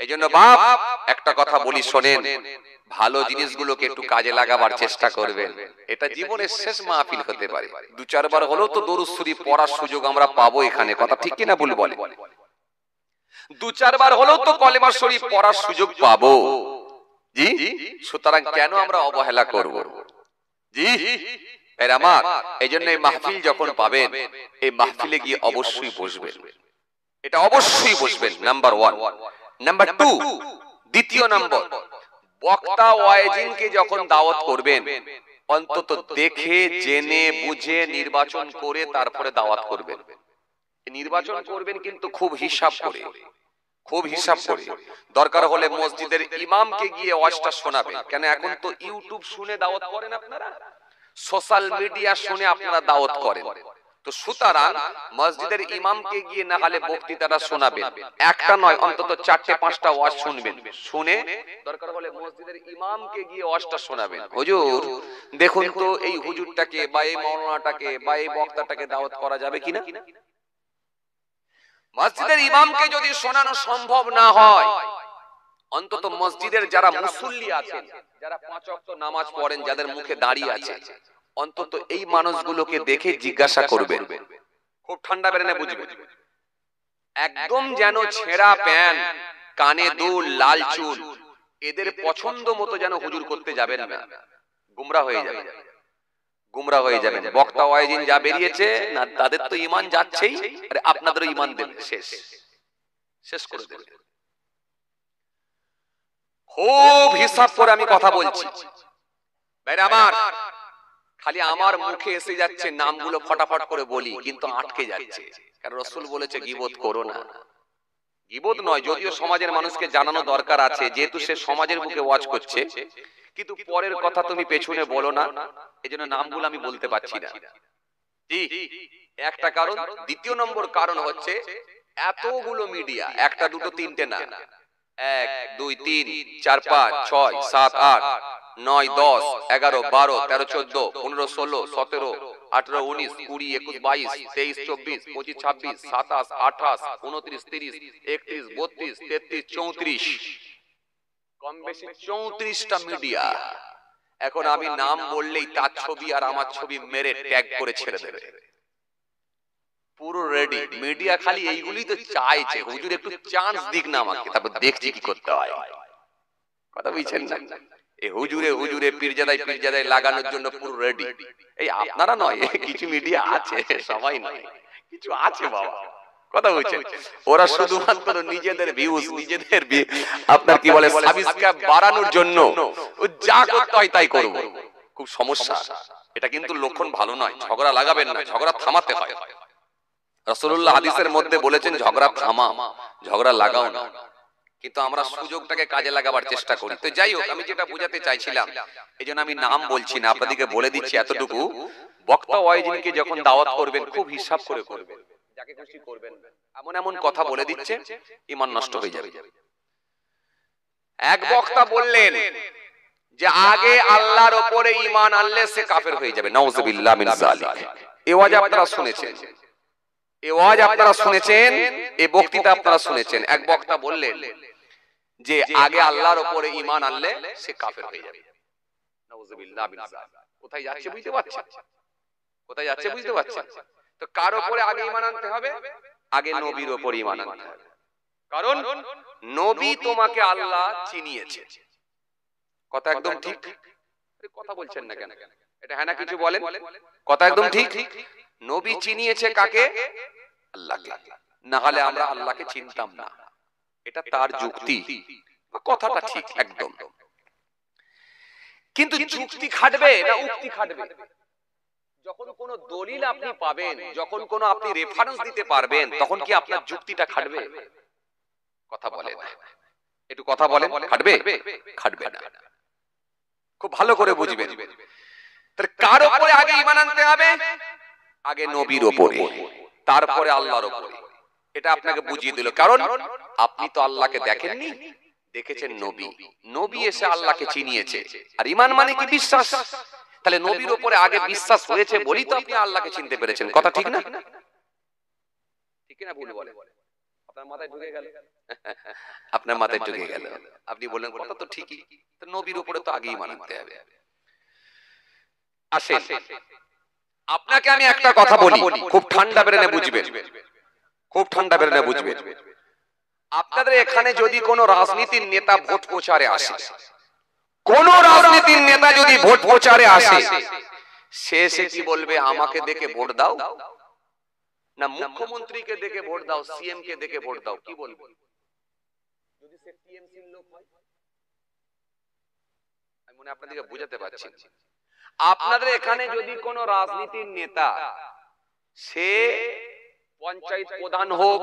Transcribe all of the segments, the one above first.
এই জন্য বাপ একটা কথা বলি শোনেন, ভালো জিনিসগুলোকে একটু কাজে লাগাবার চেষ্টা করবেন। এটা জীবনের শেষ মাহফিল হতে পারে, দু চারবার হলেও তো দরুদ শরীফ পড়ার সুযোগ আমরা পাবো এখানে, কথা ঠিক কিনা ভুল বলে? দু চারবার হলেও তো কলেমা শরীফ পড়ার সুযোগ পাবো। জি, সুতরাং কেন আমরা অবহেলা করব? জি এর আমার এই জন্য এই মাহফিল যখন পাবেন, এই মাহফিলে গিয়ে অবশ্যই বসবেন, এটা অবশ্যই বসবেন, নাম্বার ওয়ান। নাম্বার টু, দ্বিতীয় নম্বর, বক্তা ওয়াইজিনকে যখন দাওয়াত করবেন অন্তত দেখে জেনে বুঝে নির্বাচন করে তারপরে দাওয়াত করবেন। নির্বাচন করবেন কিন্তু খুব হিসাব করে, খুব হিসাব করে। দরকার হলে মসজিদের ইমামকে গিয়ে ওয়াজটা শোনাবেন। কেন এখন তো ইউটিউব শুনে দাওয়াত করেন আপনারা, সোশ্যাল মিডিয়া শুনে আপনারা দাওয়াত করেন। তো সুতরাং মসজিদের ইমামকে গিয়ে না হলে বক্তৃতাটা শোনাবেন, একটা নয় অন্তত 4-5টা ওয়াজ শুনবেন, শুনে দরকার হলে মসজিদের ইমামকে গিয়ে ওয়াজটা শোনাবেন। হুজুর দেখুন তো এই হুজুরটাকে বা এই মাওলানাটাকে বা এই বক্তাটাকে দাওয়াত করা যাবে কিনা। মসজিদের ইমামকে যদি শোনানো সম্ভব না হয়, অন্তত মসজিদের যারা মুসল্লি আছেন, যারা 5 ওয়াক্ত নামাজ পড়েন, যাদের মুখে দাঁড়িয়ে আছে, অন্তত এই মানুষগুলোকে দেখে জিজ্ঞাসা করবেন, খুব ঠান্ডা বেরেনে বুঝবেন, একদম যেন ছেঁড়া প্যান্ট, কানে দুল, লাল চুল, এদের পছন্দ মতো যেন হুজুর করতে যাবেন না, গুমরা হয়ে যাবেন, গুমরা হয়ে যাবেন। বক্তা ওয়াইজিন যা বেরিয়েছে না, তাদের তো ঈমান যাচ্ছেই, আরে আপনাদেরও ঈমান দেবে, শেষ শেষ করে দেবে। খুব হিসাব করে আমি কথা বলছি ভাইরা আমার, খালি আমার মুখে এসে যাচ্ছে নামগুলো ফটাফট করে বলি, কিন্তু আটকে যাচ্ছে, কারণ রাসূল বলেছে গীবত করো না। গীবত নয়, যদিও সমাজের মানুষকে জানানো দরকার আছে, যেহেতু সে সমাজের মুখে ওয়াজ করছে, কিন্তু পরের কথা তুমি পেছনে বলো না, এজন্য নামগুলো আমি বলতে পারছি না। জি, একটা কারণ। দ্বিতীয় নম্বর কারণ হচ্ছে এতগুলো মিডিয়া, একটা দুটো তিনটে না, 1 2 3 4 5 6 7 8 9 10 11 12 13 14 15 16 17 18 19 20 21 22 23 24 25 26 27 28 29 30 31 32 33 34, কম বেশি 34টা মিডিয়া। এখন আমি নাম বললেই তার ছবি আর আমার ছবি মেরে ট্যাগ করে ছেড়ে দেবে, পুরো রেডি মিডিয়া। খালি এইগুলোই তো চাইছে হুজুর একটু চান্স দিক না আমাকে, তারপর দেখছি কি করতে হয়। কথা বুঝছেন না? এই হুজুরে হুজুরে পীরজাদাই লাগানোর জন্য পুরো রেডি। এই আপনারা নয়, কিছু মিডিয়া আছে, সবাই নয়, কিছু আছে বাবা। কথা বুঝছেন? ওরা শুধুমাত্র নিজেদের ভিউজ, নিজেদের আপনার কি বলে সাবস্ক্রাইব বাড়ানোর জন্য যা করতে হয় তাই করব। খুব সমস্যা, এটা কিন্তু লক্ষণ ভালো নয়। ঝগড়া লাগাবেন না, ঝগড়া থামাতে হয়। রাসূলুল্লাহ হাদিসের মধ্যে বলেছেন ঝগড়া থামা, ঝগড়া লাগাও না। কিন্তু আমরা সুযোগটাকে কাজে লাগাবার চেষ্টা করি। তো যাই হোক, আমি যেটা বোঝাতে চাইছিলাম, এই জন্য আমি নাম বলছি না, আপনাদেরকে বলে দিচ্ছি এতটুকু, বক্তা ওয়াইজিনকে যখন দাওয়াত করবেন খুব হিসাব করে করবেন, যাকে খুশি করবেন। এমন এমন কথা বলে দিচ্ছে ঈমান নষ্ট হয়ে যাবে। এক বক্তা বললেন যে আগে আল্লাহর উপরে ঈমান আনলে সে কাফের হয়ে যাবে, নাউযুবিল্লাহ মিন যালিক। এই ওয়াজ আপনারা শুনেছেন, এই ওয়াজ আপনারা শুনেছেন, এই বক্তৃতা আপনারা শুনেছেন। এক বক্তা বললেন যে আগে আল্লাহর উপরে ঈমান আনলে সে কাফের হয়ে যাবে, নাউযুবিল্লাহ মিন যালিক। কোথায় যাচ্ছে বুঝতে পারছেন? কোথায় যাচ্ছে বুঝতে পারছেন? তো কার উপরে আগে ঈমান আনতে হবে? আগে নবীর উপরে ঈমান আনতে হবে, কারণ নবী তোমাকে আল্লাহ চিনিয়েছে। কথা একদম ঠিক। কথা বলছেন না কেন? এটা হ্যাঁ না কিছু বলেন। কথা একদম ঠিক। নবী চিনিয়েছে কাকে? আল্লাহকে, না হলে আমরা আল্লাহকে চিনতাম না। এটা তার যুক্তি, কথাটা ঠিক একদম। কিন্তু যুক্তি খাটবে না উক্তি খাটবে? যখন কোন দলিল আপনি পাবেন, যখন কোন আপনি রেফারেন্স দিতে পারবেন, তখন কি আপনার যুক্তিটা খাটবে? কথা বলেন, একটু কথা বলেন। খাটবে? খাটবে না। খুব ভালো করে বুঝবেন। তাহলে কার উপরে আগে ঈমান আনতে হবে? আগে নবীর উপরে, তারপরে আল্লাহর উপরে। এটা আপনাকে বুঝিয়ে দিল, কারণ আপনি তো আল্লাহকে দেখেননি, দেখেছেন নবী। নবী এসে আল্লাহকে চিনিয়েছে। আর ঈমান মানে কি? বিশ্বাস। তাহলে নবীর উপরে আগে বিশ্বাস হয়েছে বলি তো আপনি আল্লাহকে চিনতে পেরেছেন। কথা ঠিক না? ঠিক না ভুল বলে? আপনার মাথায় ঢুকে গেল? আপনার মাথায় ঢুকে গেল। আপনি বললেন কথা তো ঠিকই, তো নবীর উপরে তো আগেই মানতে হবে। আসেন, আপনাকে আমি একটা কথা বলি, খুব ঠান্ডা ব্রেনে বুঝবেন, খুব ঠান্ডা ব্রেনে বুঝবেন। আপনাদের এখানে যদি কোন রাজনীতির নেতা ভোট প্রচারে আসে, কোন রাজনীতির নেতা যদি ভোট প্রচারে আসে, সে এসে কি বলবে? আমাকে দেখে ভোট দাও, না মুখ্যমন্ত্রীকে দেখে ভোট দাও, সিএম কে দেখে ভোট দাও, কি বলবে? যদি সে টিএমসির লোক হয়, আমি মনে আপনাদেরকে বুঝাতে পারছি। আপনাদের এখানে যদি কোন রাজনীতির নেতা, সে পঞ্চায়েত প্রধান হোক,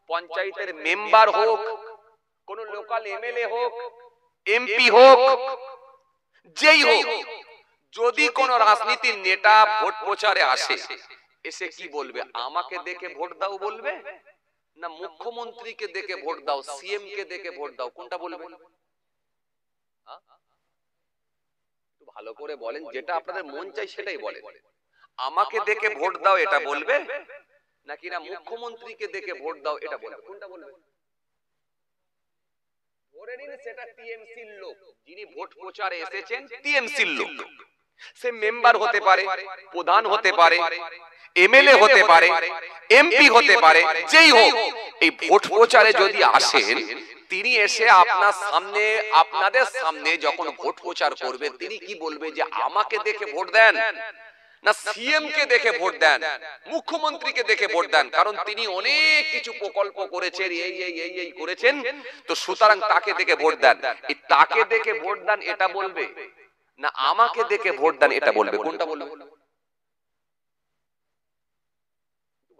পঞ্চায়েতের মেম্বার হোক, কোন লোকাল এমএলএ হোক, এমপি হোক, যেই হোক, যদি কোন রাজনীতির নেতা ভোট প্রচারে আসে, এসে কি বলবে? আমাকে দেখে ভোট দাও বলবে, না মুখ্যমন্ত্রীকে দেখে ভোট দাও, সিএম কে দেখে ভোট দাও, কোনটা বলবে? একটু ভালো করে বলেন, যেটা আপনাদের মন চাই সেটাই বলেন। আমাকে দেখে ভোট দাও এটা বলবে, নাকি না মুখ্যমন্ত্রীকে দেখে ভোট দাও এটা বলবে, কোনটা বলবে? ধরে নিন সেটা টিএমসির লোক, যিনি ভোট প্রচারে এসেছেন টিএমসির লোক, সে মেম্বার হতে পারে, প্রধান হতে পারে, এমএলএ হতে পারে, এমপি হতে পারে, যেই হোক, এই ভোট প্রচারে যদি আসেন, তিনি এসে আপনার সামনে, আপনাদের সামনে যখন ভোট প্রচার করবে, তিনি কি বলবে? যে আমাকে দেখে ভোট দেন, না সিএম কে দেখে ভোট দেন, মুখ্যমন্ত্রীকে দেখে ভোট দেন, কারণ তিনি অনেক কিছু প্রকল্প করেছেন, এই করেছেন, তো সুতরাং তাকে দেখে ভোট দেন। এই তাকে দেখে ভোট দেন এটা বলবে, না আমাকে দেখে ভোট দেন এটা বলবে, কোনটা বলবে?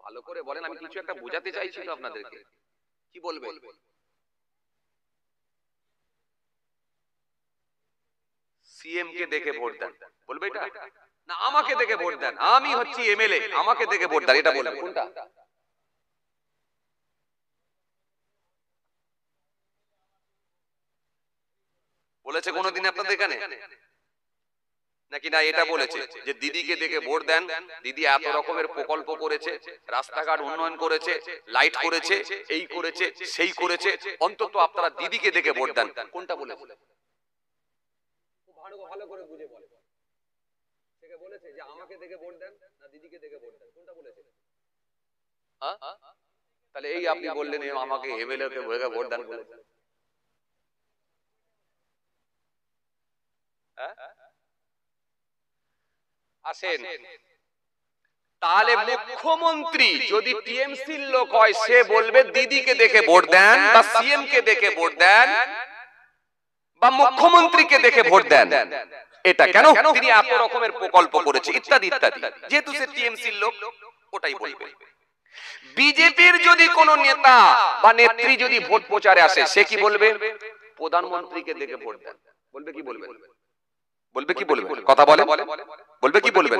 ভালো করে বলেন, আমি কিছু একটা বোঝাতে চাইছি তো আপনাদেরকে। কি বলবে? সিএম কে দেখে ভোট দেন বলবে এটা, না আমাকে দেখে ভোট দেন, আমি হচ্ছি এমএলএ, আমাকে দেখে ভোট দেন, এটা বলবে, কোনটা? বলেছে কোনদিন আপনাদের এখানে? নাকি না এটা বলেছে যে দিদিকে দেখে ভোট দেন, দিদি এত রকমের প্রকল্প করেছে, রাস্তাঘাট উন্নয়ন করেছে, লাইট করেছে, এই করেছে, সেই করেছে, অন্তত আপনারা দিদিকে দেখে ভোট দেন, কোনটা বলেছে? ভালো করে বুঝে বলে, থেকে বলেছে যে আমাকে দেখে ভোট দেন, না দিদিকে দেখে ভোট দেন, কোনটা বলেছে? তাহলে এই আপনি বললেন আমাকে এমএলএ কে ভোট দেন বলেছে। আসেন, তাহলে মুখ্যমন্ত্রী যদি টিএমসির লোক হয়, সে বলবে দিদিকে দেখে ভোট দেন, বা সিএম কে দেখে ভোট দেন, বা মুখ্যমন্ত্রীকে দেখে ভোট দেন। এটা কেন? তিনি এত রকমের প্রকল্প করেছে, ইত্যাদি ইত্যাদি, যেহেতু সে টিএমসির লোক, ওটাই বলবে। বিজেপির যদি কোন নেতা বা নেত্রী যদি ভোট প্রচারে আসে, সে কি বলবে? প্রধানমন্ত্রীকে দেখে ভোট দেন, বলবে কি বলবে? বলবে কি বলবে? কথা বলে, বলবে কি বলবে?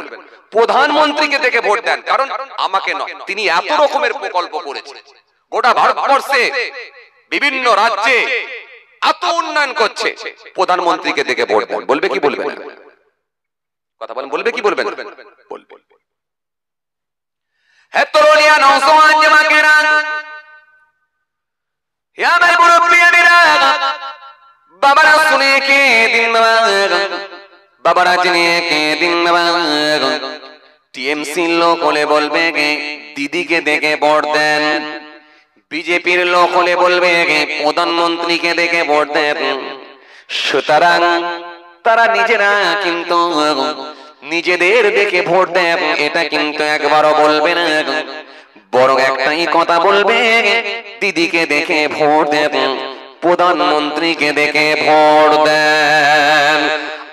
প্রধানমন্ত্রীকে দেখে ভোট দেন, কারণ আমাকে নয়, তিনি এত রকমের প্রকল্প করেছে, গোটা ভারতবর্ষে বিভিন্ন রাজ্যে এত উন্নয়ন করছে, প্রধানমন্ত্রীকে দেখে ভোট দেন, বলবে কি বলবে? কথা বলেন, বলবে কি বলবেন? বলবে। হে তরুণিয়া নওজওয়ান জামাকেরা, হে আমার মুরব্বিয়ানেরা, বাবারা শুনে কে দিন বাবারা জেনে কে দিন, টিএমসি লোক হলে বলবে কে দিদিকে দেখে ভোট দেন, বিজেপির লোক হলে বলবে কে প্রধানমন্ত্রীকে দেখে ভোট দেন। সুতরাং তারা নিজেরা কিন্তু নিজেদের দেখে ভোট দেন, এটা কিন্তু একবারও বলবে না, বরং একটাই কথা বলবে, দিদিকে দেখে ভোট দেন, প্রধানমন্ত্রীকে দেখে ভোট দেন।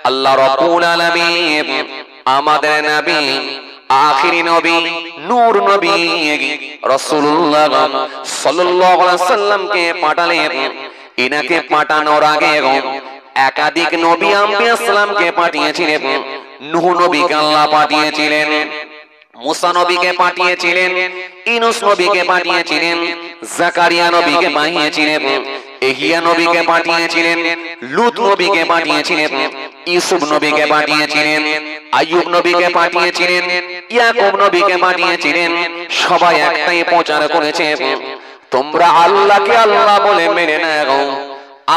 আল্লাহ রাব্বুল আলামিন আমাদের নবী, আখিরি নবী, নূর নবী রাসূলুল্লাহ সাল্লাল্লাহু আলাইহি সাল্লামকে পাঠালেন। ইনাকে পাঠানোর আগে একাধিক নবী আম্বিয়া সালামকে পাঠিয়েছিলেন। নূহ নবীকে আল্লাহ পাঠিয়েছিলেন, মুসা নবীকে পাঠিয়েছিলেন, ইউনূস নবীকে পাঠিয়েছিলেন, জাকারিয়া নবীকে পাঠিয়েছিলেন, ইহইয়া নবীকে পাঠিয়েছিলেন, লূত নবীকে পাঠিয়েছিলেন, ইউসুফ নবীকে পাঠিয়েছিলেন, আইয়ুব নবীকে পাঠিয়েছিলেন, ইয়াকুব নবীকে পাঠিয়েছিলেন। সবাই একটাই প্রচার করেছে, তোমরা আল্লাহকে আল্লাহ বলে মেনে নাও,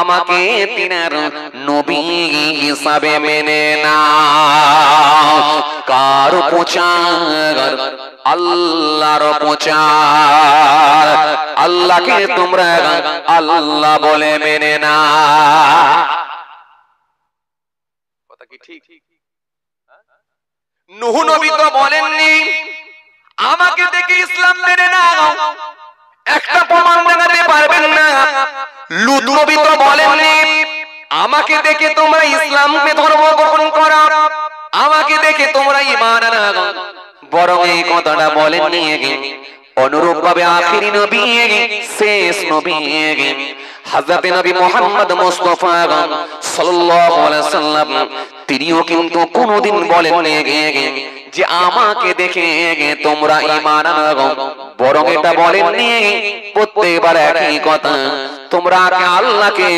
আমাকে তিনার নবী হিসাবে মেনে নাও। কার প্রচার? আল্লাহর প্রচার। আল্লাহকে তোমরা আল্লাহ বলে মেনে নাও। কথা কি ঠিক? নূহ নবী তো বলেননি আমাকে দেখে ইসলাম মেনে নাও, একটা প্রমাণ দেখাতে পারবেন না। লূত নবী তো বলেননি আমাকে দেখে তোমরা ইসলামকে ধর্ম গ্রহণ করো, আমাকে দেখে তোমরা ঈমান আনো। বরং এই কথাটা বলেননি অনুরূপ ভাবে আখিরি নবী, শেষ নবী হযরত নবী মুহাম্মদ মুস্তাফা সাল্লাল্লাহু আলাইহি সাল্লাম, তিনিও কিন্তু কোনোদিন বলেননি যে আমাকে দেখে তোমরা ঈমান আনো। বরং এটা বলেননি প্রত্যেকবার একই কথা, তোমরা আল্লাহকে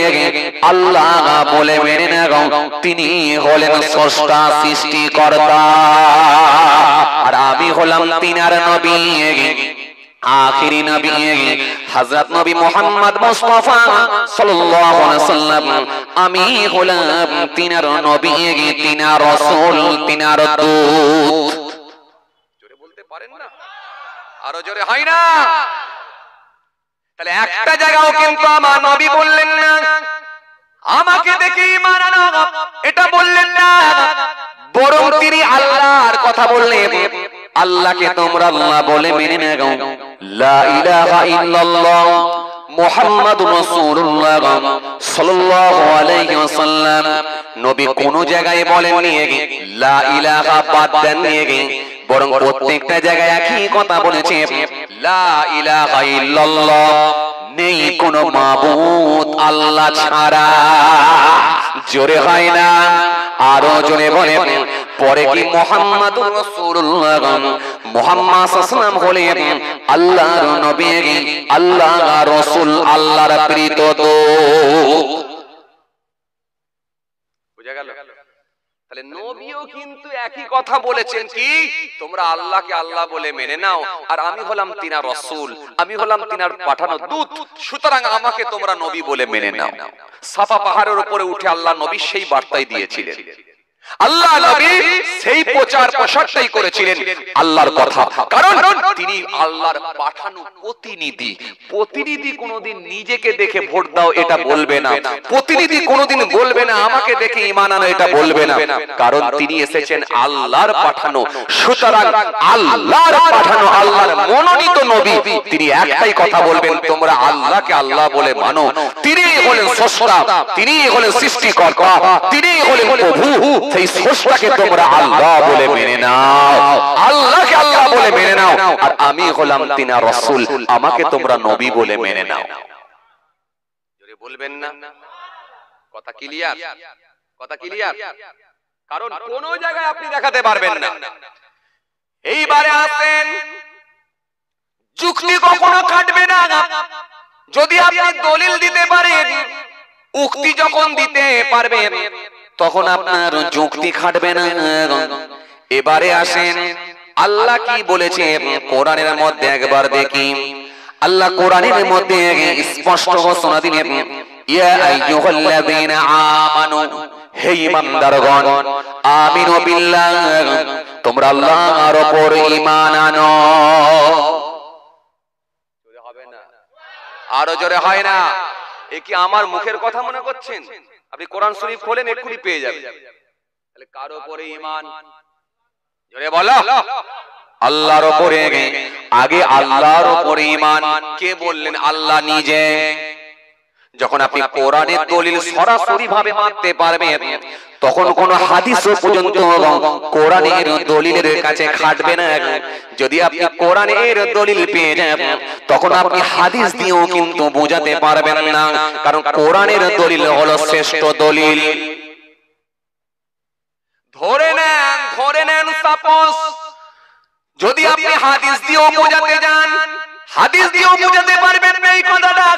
আল্লাহ বলে মেনে নাও, তিনি হলেন স্রষ্টা সৃষ্টিকর্তা, আর আমি হলাম তিনার নবী আখিরি নবী হযরত নবী মুহাম্মদ মুস্তাফা সাল্লাল্লাহু আলাইহি সাল্লাম। আমি হলাম তিনার নবী, তিনার রাসূল, তিনার দূত। জোরে বলতে পারেন না? আরো জোরে হয় না? তাহলে একটা জায়গাও কিন্তু আমার নবী বললেন না আমাকে দেখে ঈমান আনো, এটা বললেন না। বরং তিনি আল্লাহর কথা বললেন, আল্লাহকে তোমরা আল্লাহ বলে মেনে নাও। লা ইলাহা ইল্লাল্লাহ মুহাম্মাদুর রাসূলুল্লাহ সাল্লাল্লাহু আলাইহি ওয়াসাল্লাম। নবী কোন জায়গায় বলেননি লা ইলাহা বাদ দেননি, বরং প্রত্যেকটা জায়গায় একই কথা বলেছে লা ইলাহা ইল্লাল্লাহ, নেই কোন মাবুদ আল্লাহ ছাড়া। জোরে হয় না? আরো জোরে বলে। পরে কি মুহাম্মাদুর রাসূলুল্লাহ, মুহাম্মদ সাল্লাল্লাহু আলাইহি ওয়াসাল্লাম হলেন আল্লাহর নবী, আল্লাহর রাসূল, আল্লাহর প্রেরিত দূত। বুঝা গেল? তাহলে নবীও কিন্তু একই কথা বলেছেন কি তোমরা আল্লাহকে আল্লাহ বলে মেনে নাও, আর আমি হলাম তিনার রাসূল, আমি হলাম তিনার পাঠানো দূত, সুতরাং আমাকে তোমরা নবী বলে মেনে নাও। সাফা পাহাড়ের উপরে উঠে আল্লাহ নবী সেই বার্তাই দিয়েছিলেন। আল্লাহ নবী সেই প্রচার প্রসারটাই করেছিলেন আল্লাহর কথা, কারণ তিনি আল্লাহর পাঠানো প্রতিনিধি। প্রতিনিধি কোনোদিন নিজেকে দেখে ভোট দাও এটা বলবে না, প্রতিনিধি কোনোদিন বলবে না আমাকে দেখে ঈমান আনো এটা বলবে না, কারণ তিনি এসেছেন আল্লাহর পাঠানো। সুতরাং আল্লাহর পাঠানো, আল্লাহর মনোনীত নবী, তিনি একটাই কথা বলবেন তোমরা আল্লাহকে আল্লাহ বলে মানো। তিনি হলেন স্রষ্টা, তিনি হলেন সৃষ্টিকর্তা, তিনি হলেন প্রভু। সেই স্রষ্টাকে তোমরা আল্লাহ বলে মেনে নাও, আল্লাহকে আল্লাহ বলে মেনে নাও, আর আমি হলাম তিনার রাসূল, আমাকে তোমরা নবী বলে মেনে নাও। জোরে বলবেন না? কথা ক্লিয়ার? কথা ক্লিয়ার? কারণ কোন জায়গায় আপনি দেখাতে পারবেন না। এইবারে আসেন, যুক্তি কখনো কাটবে না যদি আপনি দলিল দিতে পারেন। উক্তি যখন দিতে পারবেন তখন আপনার যুক্তি খাটবে না। এবারে আসেন আল্লাহ কি বলেছে কোরআনের মধ্যে একবার দেখি। আল্লাহ কোরআনের মধ্যে স্পষ্ট ঘোষণা দিলেন, ইয়া আইয়ুহাল্লাযীনা আমানু, হে ঈমানদারগণ, আমিনু বিল্লাহ, তোমরা আল্লাহর উপর ঈমান আনো। জোরে হবে না? আরো জোরে হয় না? এ কি আমার মুখের কথা মনে করছেন? আপনি কোরআন শরীফ খোলেন এক্ষুনি পেয়ে যাবেন। তাহলে কার উপরে ঈমান? জোরে বলো। আল্লাহর উপরে। আগে আল্লাহর উপরে ঈমান কে বললেন? আল্লাহ নিজে। যখন আপনি কোরআনের দলিল সরাসরি ভাবে মানতে পারবেন তখন কোন হাদিসও পর্যন্ত কোরআনের দলিলের কাছে খাটবে না। যদি আপনি কোরআনের দলিল পেয়ে যান তখন আপনি হাদিস দিয়েও কিন্তু বোঝাতে পারবেন না, কারণ কোরআনের দলিল হলো শ্রেষ্ঠ দলিল। ধরে নেন সাপোজ যদি আপনি হাদিস দিয়েও বোঝাতে যান, হাদিস দিয়েও বোঝাতে পারবেন না এই কথাটা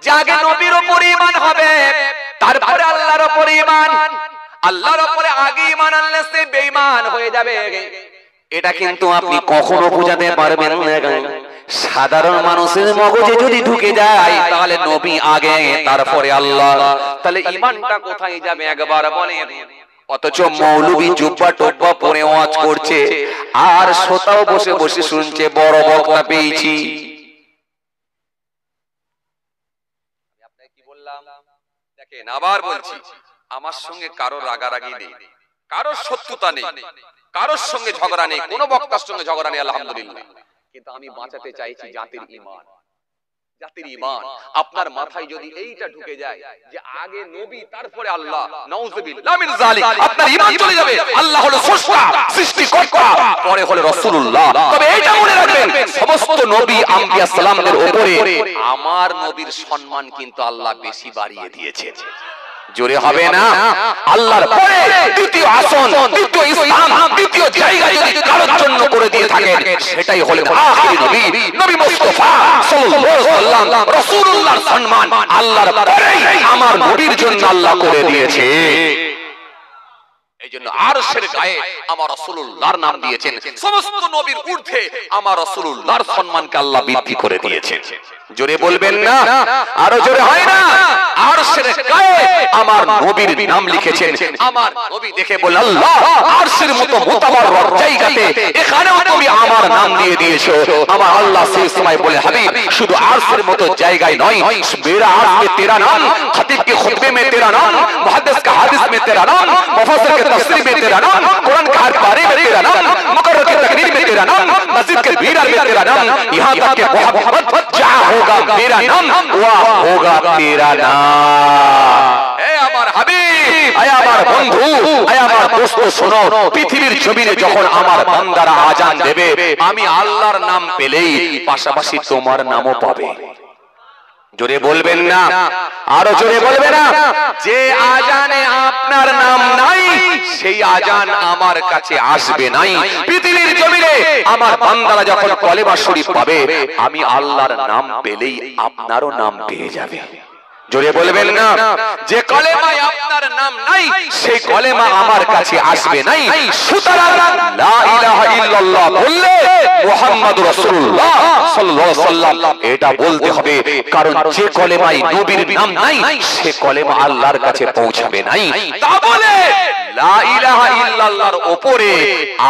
যে আগে নবীর উপর ঈমান হবে তারপরে আল্লাহর উপর ঈমান, আল্লাহর উপরে আগে ঈমান আনলে সে বেঈমান হয়ে যাবে। এটা কিন্তু আপনি কখনো বোঝাতে পারবেন না। সাধারণ মানুষের মগজে যদি ঢুকে যায় তাহলে নবী আগে তারপরে আল্লাহ, তাহলে ঈমানটা কোথায় যাবে একবার বলেন? অথচ মৌলবী জুব্বা টুব্বা পরে ওয়াজ করছে আর শ্রোতাও বসে বসে শুনছে, বড় বক্তা পেয়েছি। আপনাকে কি বললাম দেখেন, আবার বলছি, আমার সঙ্গে কারোর রাগারাগি নেই, কারোর শত্রুতা নেই, কারোর সঙ্গে ঝগড়া নেই, কোনো বক্তার সঙ্গে ঝগড়া নেই, আলহামদুলিল্লাহ। কিন্তু আমি বাঁচাতে চাইছি জাতির ঈমান, জাতির ঈমান। আপনার মাথায় যদি এইটা ঢুকে যায় যে আগে নবী তারপরে আল্লাহ, নাউযুবিল্লাহ মিন যালিক, আপনার ঈমান চলে যাবে। আল্লাহ হলো স্রষ্টা, সৃষ্টিকর্তা, পরে হলো রাসূলুল্লাহ। তবে এইটা মনে রাখবেন, সমস্ত নবী আম্বিয়া সালামদের উপরে আমার নবীর সম্মান কিন্তু আল্লাহ বেশি বাড়িয়ে দিয়েছে। জোরে হবে না? আল্লাহর পরে দ্বিতীয় আসন, দ্বিতীয় স্থান, দ্বিতীয় জায়গা যদি কারোর জন্য করে দিয়ে থাকেন, সেটাই হলো আখিরি নবী, নবী মুস্তাফা সাল্লাল্লাহু আলাইহি ওয়াসাল্লাম। রাসূলুল্লাহর সম্মান আল্লাহর পরেই আমার নবীর জন্য আল্লাহ করে দিয়েছে। এইজন্য আরশের গায়ে আমার রাসূলুল্লাহর নাম দিয়েছেন। সমস্ত নবীর ঊর্ধ্বে আমার রাসূলুল্লাহর সম্মানকে আল্লাহ বৃদ্ধি করে দিয়েছেন। জোরে বলবেন না? আরো জোরে হয় না? আরশের গায়ে আমার নবীর নাম লিখেছেন। আমার নবী দেখে বলে, আল্লাহ আরশের মতো মোতাবারক জায়গাতে এখানেও তুমি আমার নাম দিয়ে দিয়েছো। আমার আল্লাহ সেই সময় বলে, হাবিব শুধু আরশের মতো জায়গায় নয়, মেরা আরশ में तेरा नाम, खतीब के खुतबे में तेरा नाम, मुहद्दिस का हदीस में तेरा नाम, मुफस्सिर के तफसीर में तेरा नाम, कुरान का हर पारे में तेरा नाम, मुकर्रर के तकरीर में तेरा नाम, मस्जिद के बीरार में तेरा नाम, यहाँ तक के मोहब्बत जहाँ होगा मेरा नाम वहाँ होगा तेरा नाम। ए আমার হাবিব, এ আমার বন্ধু, এ আমার দোস্ত, শোনো, পৃথিবীর জমিনে যখন আমার বান্দারা আজান দেবে, আমি আল্লাহর নাম পেলেই পাশাপাশি তোমার নামও পাবে। জোরে বলবেন না? আরো জোরে বলবে না? যে আজানে আপনার নাম নাই, সেই আজান আমার কাছে আসবে নাই। পৃথিবীর জমিনে আমার বান্দারা যখন কলেমা শরীফ পাবে, আমি আল্লাহর নাম পেলেই আপনারও নাম পেয়ে যাবে। জোরে বলবেন না? যে কলেমায় আপনার নাম নাই, সেই কলেমা আমার কাছে আসবে নাই। সুতরাং লা ইলাহা ইল্লাল্লাহ বললে মুহাম্মাদুর রাসূলুল্লাহ সাল্লাল্লাহু আলাইহি ওয়াসাল্লাম এটা বলতে হবে, কারণ যে কলেমায় নবীর নাম নাই, সে কলেমা আল্লাহর কাছে পৌঁছাবে নাই। তা বলে লা ইলাহা ইল্লাল্লাহর উপরে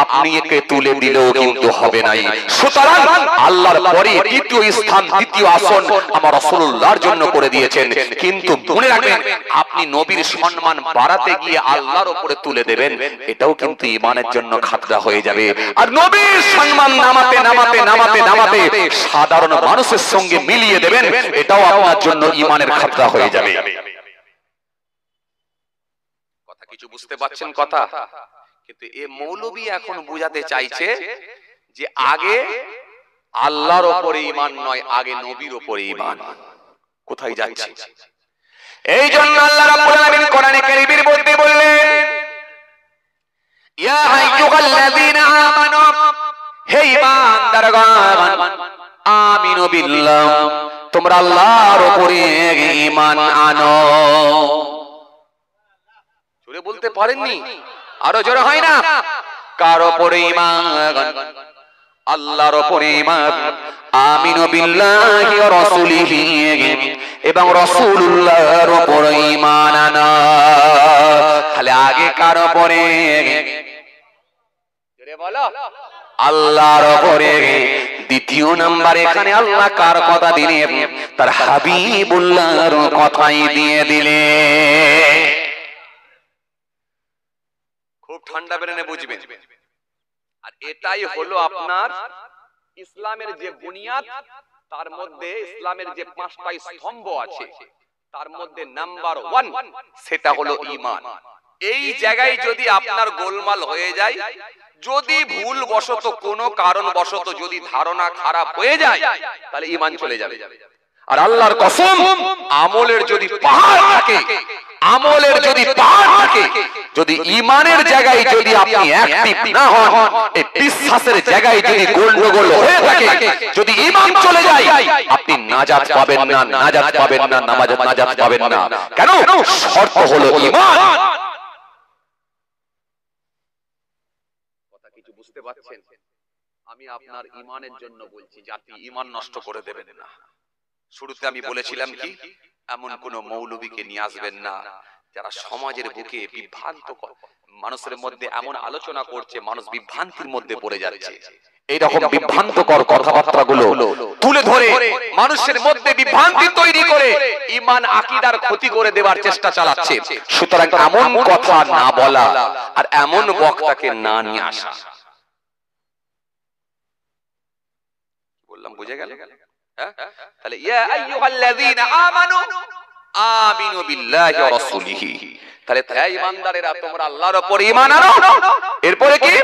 আপনি একে তুলে দিলেও কিন্তু হবে নাই। সুতরাং আল্লাহর পরে দ্বিতীয় স্থান, দ্বিতীয় আসন আমার রাসূলুল্লাহর জন্য করে দিয়েছেন। কিন্তু মনে রাখবেন, আপনি নবীর সম্মান বাড়াতে গিয়ে আল্লাহর উপরে তুলে দেবেন, এটাও কিন্তু ঈমানের জন্য খাতরা হয়ে যাবে। আর নবীর সম্মান নামাতে নামাতে নামাতে নামাতে সাধারণ মানুষের সঙ্গে মিলিয়ে দেবেন, এটাও আপনার জন্য ঈমানের খাতরা হয়ে যাবে। কথা কিছু বুঝতে পারছেন কথা? কিন্তু এ মৌলবী এখন বুঝাতে চাইছে যে আগে আল্লাহর উপরে ঈমান নয়, আগে নবীর উপরে ঈমান। কোথায় যাচ্ছে? এই জন্য আল্লাহ রাব্বুল আলামিন কোরআনে কারীমের মধ্যে বললেন, ইয়া আইয়ুহাল্লাযীনা আমানু, হে ঈমানদারগণ, আমিনু বিল্লাহ, তোমরা আল্লাহর উপরে ঈমান আনো। জোরে বলতে পারেননি? আরো জোরে হয় না? কার উপরে ঈমান? আল্লাহর উপরে ঈমান। আমিনু বিল্লাহি ওয়া রাসূলিহি, এবং রাসূলুল্লাহর উপরে ঈমান আনা। তাহলে আগে কার উপরে? জোরে বলো। আল্লাহর উপরে। দ্বিতীয় নাম্বার এখানে আল্লাহ কার কথা দিলেন? তার হাবিবুল্লাহর কথাই দিয়ে দিলেন। খুব ঠান্ডা বেরেনে বুঝবেন। আর এটাই হলো আপনার ইসলামের যে বুনিয়াদ, তার মধ্যে ইসলামের যে 5টা স্তম্ভ আছে, তার মধ্যে নাম্বার 1 সেটা হলো ঈমান। এই জায়গায় যদি আপনার গোলমাল হয়ে যায়, যদি ভুল বশত কোনো কারণ বশত যদি ধারণা খারাপ হয়ে যায়, তাহলে ঈমান চলে যাবে। আর আল্লাহর কসম, আমলের যদি পাহাড় থাকে, আমলের যদি পাহাড় থাকে, যদি ঈমানের জায়গায় যদি আপনি অ্যাক্টিভ না হন, এই বিশ্বাসের জায়গায় যদি গন্ডগোল হয়ে থাকে, যদি ঈমান চলে যায়, আপনি নাজাত পাবেন না, নাজাত পাবেন না, নাজাত পাবেন না। কেন? শর্ত হলো ঈমান। কথা কিছু বুঝতে পারছেন? আমি আপনার ঈমানের জন্য বলছি, জাতি ঈমান নষ্ট করে দেবেন না। শুরুতে আমি বলেছিলাম কি, এমন কোন মৌলবীকে নিয়ে আসবেন না যারা সমাজের বুকে বিভ্রান্ত, মানুষের মধ্যে এমন আলোচনা করছে মানুষ বিভ্রান্তির মধ্যে পড়ে যাচ্ছে। এইরকম বিভ্রান্তকর কথাবার্তাগুলো তুলে ধরে মানুষের মধ্যে বিভ্রান্তি তৈরি করে ঈমান আকীদার ক্ষতি করে দেওয়ার চেষ্টা চালাচ্ছে। সুতরাং এমন কথা না বলা আর এমন বক্তাকে না নিয়ে আসা। বললাম বুঝে গেল? তাহলে ইয়া আইয়ুহাল্লাযীনা আমানু আমিনু বিল্লাহি ওয়া রাসূলিহি, তাহলে হে ঈমানদারেরা তোমরা আল্লাহর উপর ঈমান আনো, এরপরে কি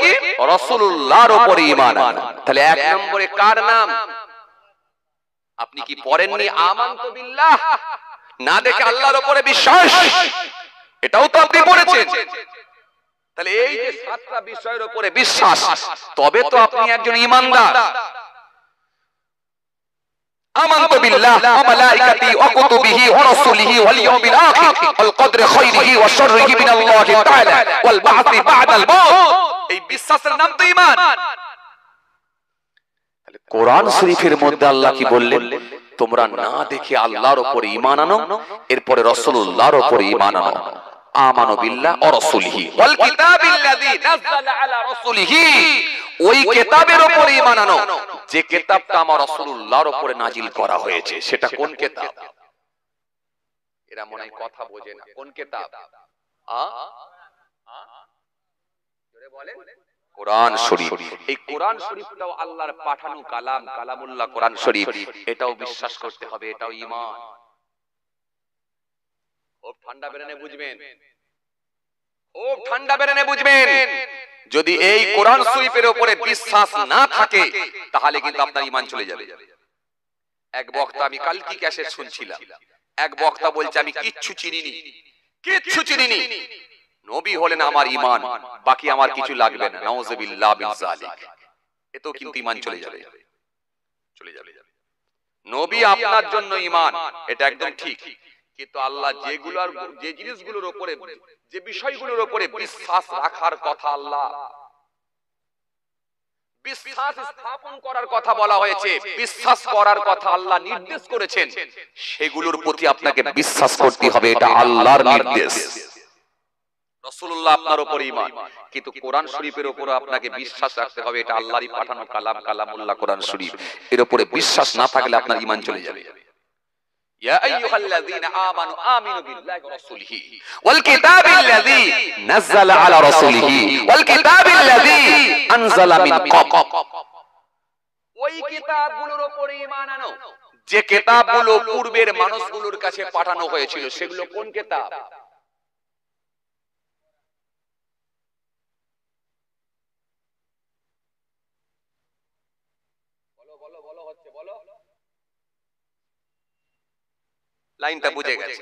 রাসূলুল্লাহর উপর ঈমান আনো। তাহলে এক নম্বরে কার নাম? আপনি কি পড়েননি আমানতু বিল্লাহ? না দেখে আল্লাহর উপরে বিশ্বাস, এটাও তো আপনি পড়েছেন। তাহলে এই যে সাতটা বিষয়ের উপরে বিশ্বাস, তবে তো আপনি একজন ঈমানদার। آمنت بالله وملائكته وكتبه ورسله واليوم الآخر والقدر خيره وشره من الله تعالى والبعث بعد الموت। এই বিশ্বাসের নাম তো ঈমান। কোরআন শরীফের মধ্যে আল্লাহ কি বললেন? তোমরা না দেখে আল্লাহর উপর ঈমান আনো, এরপরে রাসূলুল্লাহর উপর ঈমান আনো। আমানু বিল্লাহ ওয়া রাসূলিহি ওয়াল কিতাবিল্লাযী নাযালা আলা রাসূলিহি, ওই কিতাবের উপর ঈমান আনো যে কিতাবটা আমার রাসূলুল্লাহর উপরে নাজিল করা হয়েছে। সেটা কোন কিতাব? এরা মনে হয় কথা বোঝে না। কোন কিতাব? জোরে বলেন। কোরআন শরীফ। এই কোরআন শরীফটাও আল্লাহর পাঠানো কালাম, কালামুল্লাহ কোরআন শরীফ। এটাও বিশ্বাস করতে হবে, এটাও ঈমান। খুব ঠান্ডা বেরেনে বুঝবেন, খুব ঠান্ডা বেরেনে বুঝবেন। যদি এই কোরআন শরীফের উপরে বিশ্বাস না থাকে তাহলে কিন্তু আপনার ঈমান চলে যাবে। এক বক্তা, আমি কালকে ক্যাসেট শুনছিলাম, এক বক্তা বলছে আমি কিচ্ছু চিনিনি, কিচ্ছু চিনিনি, নবী হলেন আমার ঈমান, বাকি আমার কিছু লাগবে না। নাউযুবিল্লাহ মিন যালিক। এতো কিন্তু ঈমান চলে যাবে, চলে যাবে। নবী আপনার জন্য ঈমান, এটা একদম ঠিক। কিন্তু আল্লাহ যেগুলোর, যে জিনিসগুলোর উপরে, যে বিষয়গুলোর উপরে বিশ্বাস রাখার কথা, আল্লাহ বিশ্বাস স্থাপন করার কথা বলা হয়েছে, বিশ্বাস করার কথা আল্লাহ নির্দেশ করেছেন, সেগুলোর প্রতি আপনাকে বিশ্বাস করতে হবে। এটা আল্লাহর নির্দেশ। রাসূলুল্লাহ আপনার উপর ঈমান, কিন্তু কোরআন শরীফের উপর আপনাকে বিশ্বাস রাখতে হবে। এটা আল্লাহরই পাঠানো কালাম, কালামুল্লাহ কোরআন শরীফ। এর উপরে বিশ্বাস না থাকলে আপনার ঈমান চলে যাবে। ইয়া আইয়ুহাল্লাযীনা আমানু আমিনু বিল্লাহি ওয়া রাসূলিহি ওয়াল কিতাবিল্লাযী নাযালা আলা রাসূলিহি ওয়াল কিতাবিল্লাযী আনজালা মিন ক্বাব। ওই কিতাবগুলোর উপরে ঈমান আনো যে কিতাবগুলো পূর্বের মানুষগুলোর কাছে পাঠানো হয়েছিল। সেগুলো কোন কিতাব? বলো বলো বলো, হচ্ছে বলো, লাইনটা বুঝে গেছে।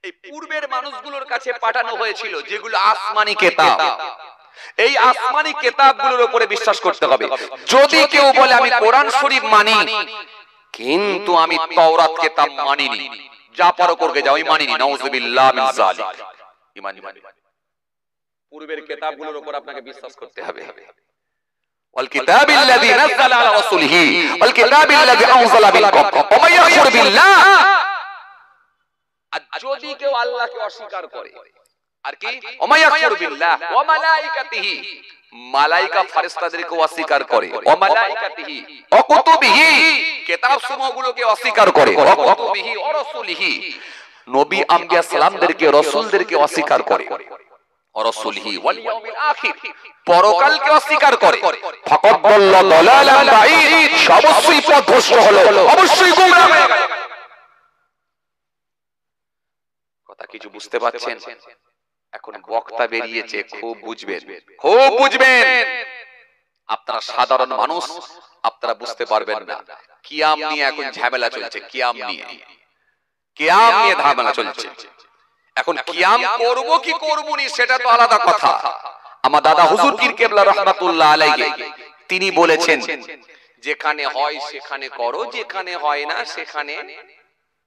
এই পূর্বের মানুষগুলোর কাছে পাঠানো হয়েছিল যেগুলো আসমানি কিতাব। এই আসমানি কিতাবগুলোর উপরে বিশ্বাস করতে হবে। যদি কেউ বলে আমি কোরআন শরীফ মানি কিন্তু আমি তাওরাত কিতাব মানিনি, যা পারো করবে যাও, আমি মানিনি, নাউযুবিল্লাহ মিন যালিক। ঈমান মানি। পূর্বের কিতাবগুলোর উপর আপনাকে বিশ্বাস করতে হবে। ওয়াল কিতাবিল্লাযী নাযালা আলা রাসূলিহি ওয়াল কিতাবিল্লাযী আনজালা মিন ক্বাব ওয়া মান ইয়াকফুর বিল্লাহ। আর যদি কেউ আল্লাহকে অস্বীকার করে, আর কি ওমায়াকুর বিল্লাহ ওয়া মালাইকাতিহি, মালায়েকা ফেরেশতাদেরকে অস্বীকার করে, ওয়া মালাইকাতিহি ওয়া কুতুবিহি, কিতাবসমূহগুলোকে অস্বীকার করে, ওয়া কুতুবিহি ওয়া রাসূলিহি, নবী আম্বিয়া সালামদেরকে, রাসূলদেরকে অস্বীকার করে, ওয়া রাসূলিহি ওয়াল ইয়াউমিল আখির, পরকালকে অস্বীকার করে, ফাকাদ দাল্লা দালালান বাঈদ, অবশ্যই পথভ্রষ্ট হলো, অবশ্যই গোমরাহ হয়ে গেল। কথা কিছু বুঝতে পারছেন? এখন বক্তা বেরিয়েছে, খুব বুঝবেন, খুব বুঝবেন। আপনারা সাধারণ মানুষ, আপনারা বুঝতে পারবেন না। কিয়াম নিয়ে এখন ঝামেলা চলছে, কিয়াম নিয়ে, কিয়াম নিয়ে ঝামেলা চলছে। এখন কিয়াম করব কি করব না সেটা তো আলাদা কথা। আমার দাদা হুজুর পীর কেবলা রাহমাতুল্লাহ আলাইহি তিনি বলেছেন, যেখানে হয় সেখানে করো, যেখানে হয় না সেখানে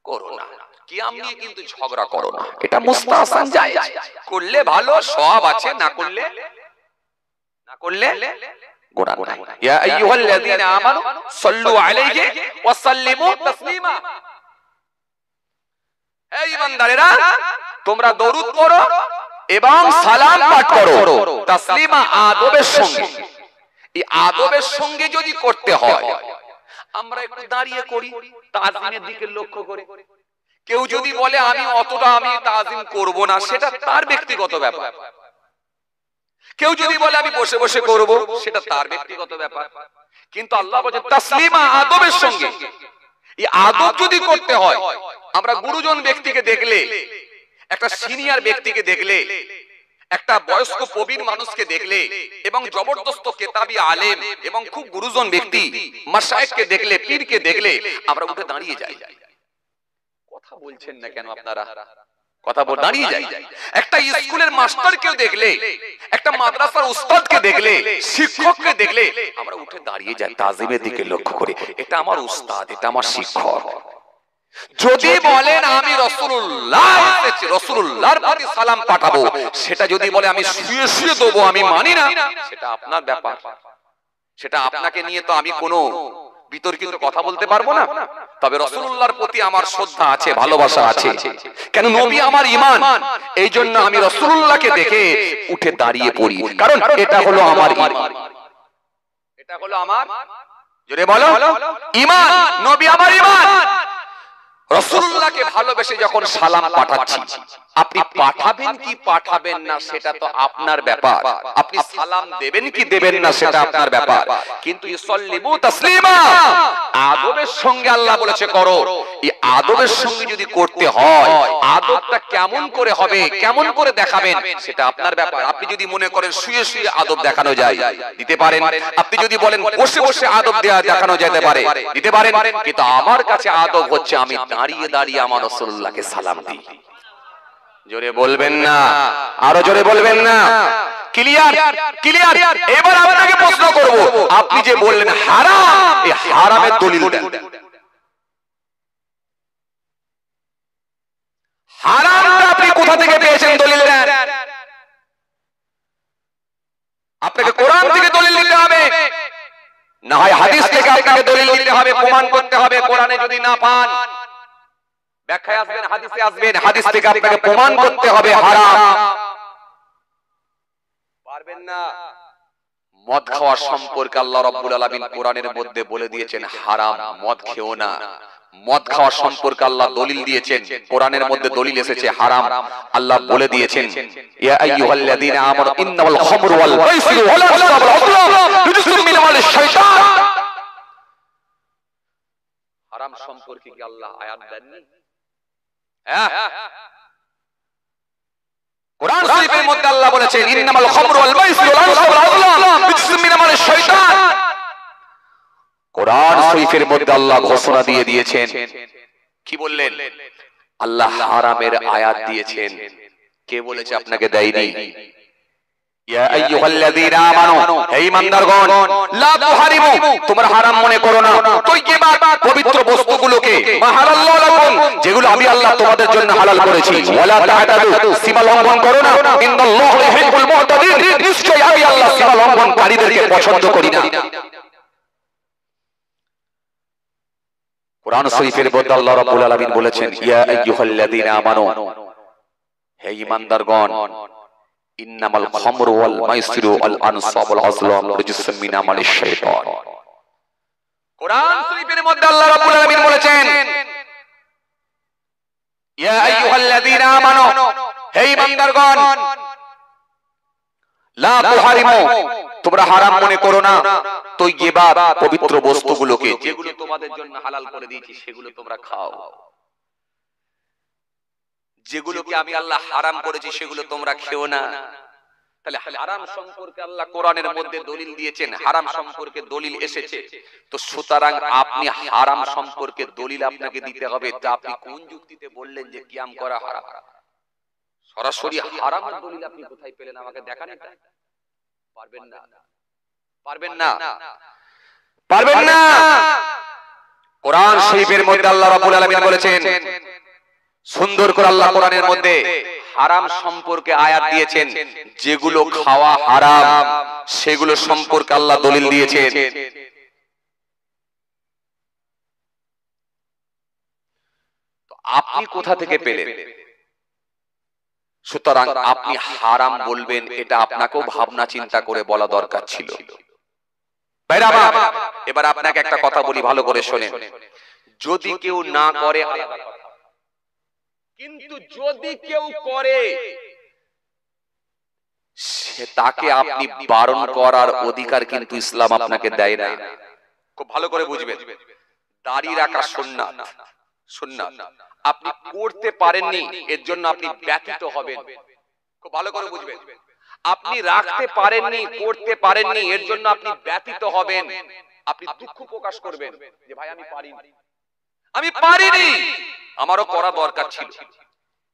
করো না। কিয়াম নিয়ে কিন্তু ঝগড়া করো না, এটা মুস্তাহসান জায়েজ, করলে ভালো, সওয়াব আছে, না করলে গুনাহ নাই। ইয়া আইয়ুহাল্লাযীনা আমানু সাল্লু আলাইহি ওয়া সাল্লিমু তাসলিমা। হে ঈমানদারেরা, তোমরা দরুদ পড়ো এবং সালাম পাঠ করো তাসলিমা, আদবের সঙ্গে। এই আদবের সঙ্গে যদি করতে হয়, আমরা একটু দাঁড়িয়ে করি তাজিমের দিকে লক্ষ্য করে। কেউ যদি বলে আমি অতটা তাজিম করব না, সেটা তার ব্যক্তিগত ব্যাপার। কেউ যদি বলে আমি বসে বসে করব, সেটা তার ব্যক্তিগত ব্যাপার। কিন্তু আল্লাহ বলেন তাসলিমা, আদবের সঙ্গে। এই আদব যদি করতে হয়, আমরা গুরুজন ব্যক্তিকে দেখলে, একটা সিনিয়র ব্যক্তিকে দেখলে, একটা বয়স্ক প্রবীণ মানুষকে দেখলে এবং জবরদস্ত কেতাবি আলেম এবং খুব গুরুজন ব্যক্তি মাশায়েখকে দেখলে, পীরকে দেখলে আমরা উঠে দাঁড়িয়ে যাই। কথা বলছেন না কেন আপনারা? কথা বল, দাঁড়িয়ে যাই। একটা স্কুলের মাস্টারকেও দেখলে, একটা মাদ্রাসার উস্তাদকে দেখলে, শিক্ষককে দেখলে আমরা উঠে দাঁড়িয়ে যাই তাজিমের দিকে লক্ষ্য করে। এটা আমার উস্তাদ, এটা আমার শিক্ষক। যদি বলেন আমি রাসূলুল্লাহ এসেছি, রাসূলুল্লাহর প্রতি সালাম পাঠাবো, সেটা যদি বলে আমি শুয়ে শুয়ে দেবো, আমি মানি না, সেটা আপনার ব্যাপার। সেটা আপনাকে নিয়ে তো আমি কোনো বিতর্কিত কথা বলতে পারবো না। তবে রাসূলুল্লাহর প্রতি আমার শ্রদ্ধা আছে, ভালোবাসা আছে। কেন? নবী আমার ঈমান। এই জন্য আমি রাসূলুল্লাহকে দেখে উঠে দাঁড়িয়ে পড়ি, কারণ এটা হলো আমার ঈমান। এটা হলো আমার, জোরে বলো, ঈমান। নবী আমার ঈমান। রাসূলুল্লাহকে ভালোবেসে যখন সালাম পাঠাচ্ছি, আপনি পাঠাবেন কি পাঠাবেন না সেটা তো আপনার ব্যাপার। আপনি সালাম দেবেন কি দেবেন না সেটা আপনার ব্যাপার। কিন্তু ইসাল্লিমু তাসলিমা, আদবের সঙ্গে আল্লাহ বলেছে করো। এই আদবের সঙ্গে যদি করতে হয়, আদবটা কেমন করে হবে, কেমন করে দেখাবেন, সেটা আপনার ব্যাপার। আপনি যদি মনে করেন শুয়ে শুয়ে আদব দেখানো যায়, দিতে পারেন। আপনি যদি বলেন বসে বসে আদব দেখানো যেতে পারে, দিতে পারেন। কিন্তু আমার কাছে আদব হচ্ছে আমি দাঁড়িয়ে দাঁড়িয়ে আমার রাসূলুল্লাহকে সালাম দিই। জোরে বলবেন না, আরো জোরে বলবেন না। ক্লিয়ার? ক্লিয়ার? এবার আপনাকে প্রশ্ন করব, আপনি যে বললেন হারাম, এই হারামের দলিল দেন। হারামটা আপনি কোথা থেকে পেয়েছেন? দলিল দেন। আপনাকে কোরআন থেকে দলিল দিতে হবে, না হয় হাদিস থেকে আপনাকে দলিল দিতে হবে, প্রমাণ করতে হবে। কোরআনে যদি না পান, ব্যাখ্যায় আসবেন, হাদিসে আসবেন, হাদিস থেকে আপনাকে প্রমাণ করতে হবে হারাম। পারবেন না। মদ খাওয়া সম্পর্কে আল্লাহ রাব্বুল আলামিন কোরআনের মধ্যে বলে দিয়েছেন হারাম, মদ খেও না। মদ খাওয়া সম্পর্কে আল্লাহ দলিল দিয়েছেন, কোরআনের মধ্যে দলিল এসেছে হারাম। আল্লাহ বলে দিয়েছেন ইয়া আইয়ুহাল্লাযীনা আমানু ইন্নামাল খামরু ওয়াল মাইসিরু ওয়াল আনসাবু ওয়াল আযলাম রিজসুম মিন আমালিশ শাইতান। হারাম সম্পর্কে কি আল্লাহ আয়াত দেননি? কোরআন শরীফের মধ্যে আল্লাহ বলেছেন ইন্নামাল খামরু ওয়াল মাইসিরু ওয়াল আনসাবু ওয়াল আযলাম রিজসুম মিন আমালিশ শাইতান। কোরআন শরীফের মধ্যে আল্লাহ ঘোষণা দিয়ে দিয়েছেন, কি বললেন? আল্লাহ হারামের আয়াত দিয়েছেন। কে বলেছে? আপনাকে দেয়নি। ইয়া আইয়ুহাল্লাযীনা আমানু, হে ঈমানদারগণ, লা তুহারিমু, তোমরা হারাম মনে করো না তাইয়্যিবাত, পবিত্র বস্তুগুলোকে, মা হালাল্লাহু লাকুম, যেগুলো আমি আল্লাহ তোমাদের জন্য হালাল করেছি। ওয়ালা তা'তাদু, সীমা লঙ্ঘন করো না। ইন্নাল্লাহু ইউহিব্বুল মু'তাদিন, নিশ্চয়ই আমি আল্লাহ সীমা লঙ্ঘনকারীদেরকে পছন্দ করি না। কোরআন শরীফের মধ্যে আল্লাহ রাব্বুল আলামিন বলেছেন ইয়া আইয়ুহাল্লাযীনা আমানু, হে ঈমানদারগণ, ইন্নামাল খামরু ওয়াল মাইসিরু ওয়াল আনসাবু ওয়াল আযলাম রিজসুম মিন আমালিশ শাইতান। কোরআন শরীফের মধ্যে আল্লাহ রাব্বুল আলামিন বলেছেন ইয়া আইয়ুহাল্লাযীনা আমানু, হে ঈমানদারগণ, লা তুহারিমু, তোমরা হারাম মনে করো না তাইয়্যিবাত, পবিত্র বস্তুগুলোকে, যেগুলো তোমাদের জন্য হালাল করে দিয়েছি সেগুলো তোমরা খাও। যেগুলোকে আমি আল্লাহ হারাম করেছি সেগুলো তোমরা খেও না। তাহলে হারাম সম্পর্কে আল্লাহ কোরআনের মধ্যে দলিল দিয়েছেন, হারাম সম্পর্কে দলিল এসেছে। তো সুতরাং আপনি হারাম সম্পর্কে দলিল আপনাকে দিতে হবে। তা আপনি কোন যুক্তিতে বললেন যে কিয়াম করা হারাম? সরাসরি হারামের দলিল আপনি কোথায় পেলেন? আমাকে দেখান। এটা পারবেন না, পারবেন না, পারবেন না। কোরআন শরীফের মধ্যে আল্লাহ রাব্বুল আলামিন বলেছেন, সুন্দর করে আল্লাহ কোরআনের মধ্যে হারাম সম্পর্কে আয়াত দিয়েছেন, যেগুলো খাওয়া হারাম সেগুলো সম্পর্কে আল্লাহ দলিল দিয়েছেন। তো আপনি কোথা থেকে পেলেন? সুতরাং আপনি হারাম বলবেন, এটা আপনাকেও ভাবনা চিন্তা করে বলা দরকার ছিল। এবার আপনাকে একটা কথা বলি, ভালো করে শোনেন। যদি কেউ না করে আলাদা কথা, কিন্তু যদি কেউ করে তাকে আপনি বারণ করার অধিকার কিন্তু ইসলাম আপনাকে দেয় না। খুব ভালো করে বুঝবেন, দাড়ি রাখা সুন্নাত, সুন্নাত আপনি করতে পারেননি এর জন্য আপনি ব্যথিত হবেন। খুব ভালো করে বুঝবেন, আপনি রাখতে পারেননি, করতে পারেননি এর জন্য আপনি ব্যথিত হবেন, আপনি দুঃখ প্রকাশ করবেন যে ভাই আমি পারিনি, আমি পারিনি, আমারও করা দরকার ছিল।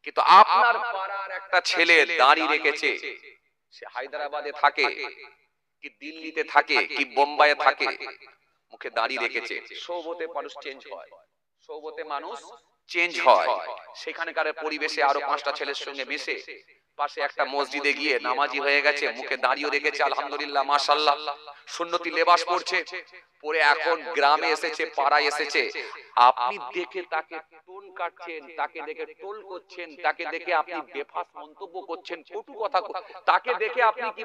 কিন্তু আপনার পাড়ার একটা ছেলে দাড়ি রেখেছে, সে হায়দ্রাবাদে থাকে কি দিল্লিতে থাকে কি বোম্বাইয়ে থাকে, মুখে দাড়ি রেখেছে। সৌবতে মানুষ চেঞ্জ হয়, সৌবতে মানুষ চেঞ্জ হয়। সেখানকার পরিবেশে আরো 5টা ছেলের সঙ্গে মিশে পাশে একটা মসজিদে গিয়ে নামাজি হয়ে গেছে, মুখে দাড়িও রেখেছে, আলহামদুলিল্লাহ মাশাআল্লাহ, সুন্নতি লেবাস পরছে, পরে এখন গ্রামে এসেছে, পাড়ায় এসেছে। আপনি দেখে তাকে টোন কাটছেন, তাকে দেখে টোল করছেন, তাকে দেখে আপনি বেফাস মন্তব্য করছেন, কটু কথা, তাকে দেখে আপনি কি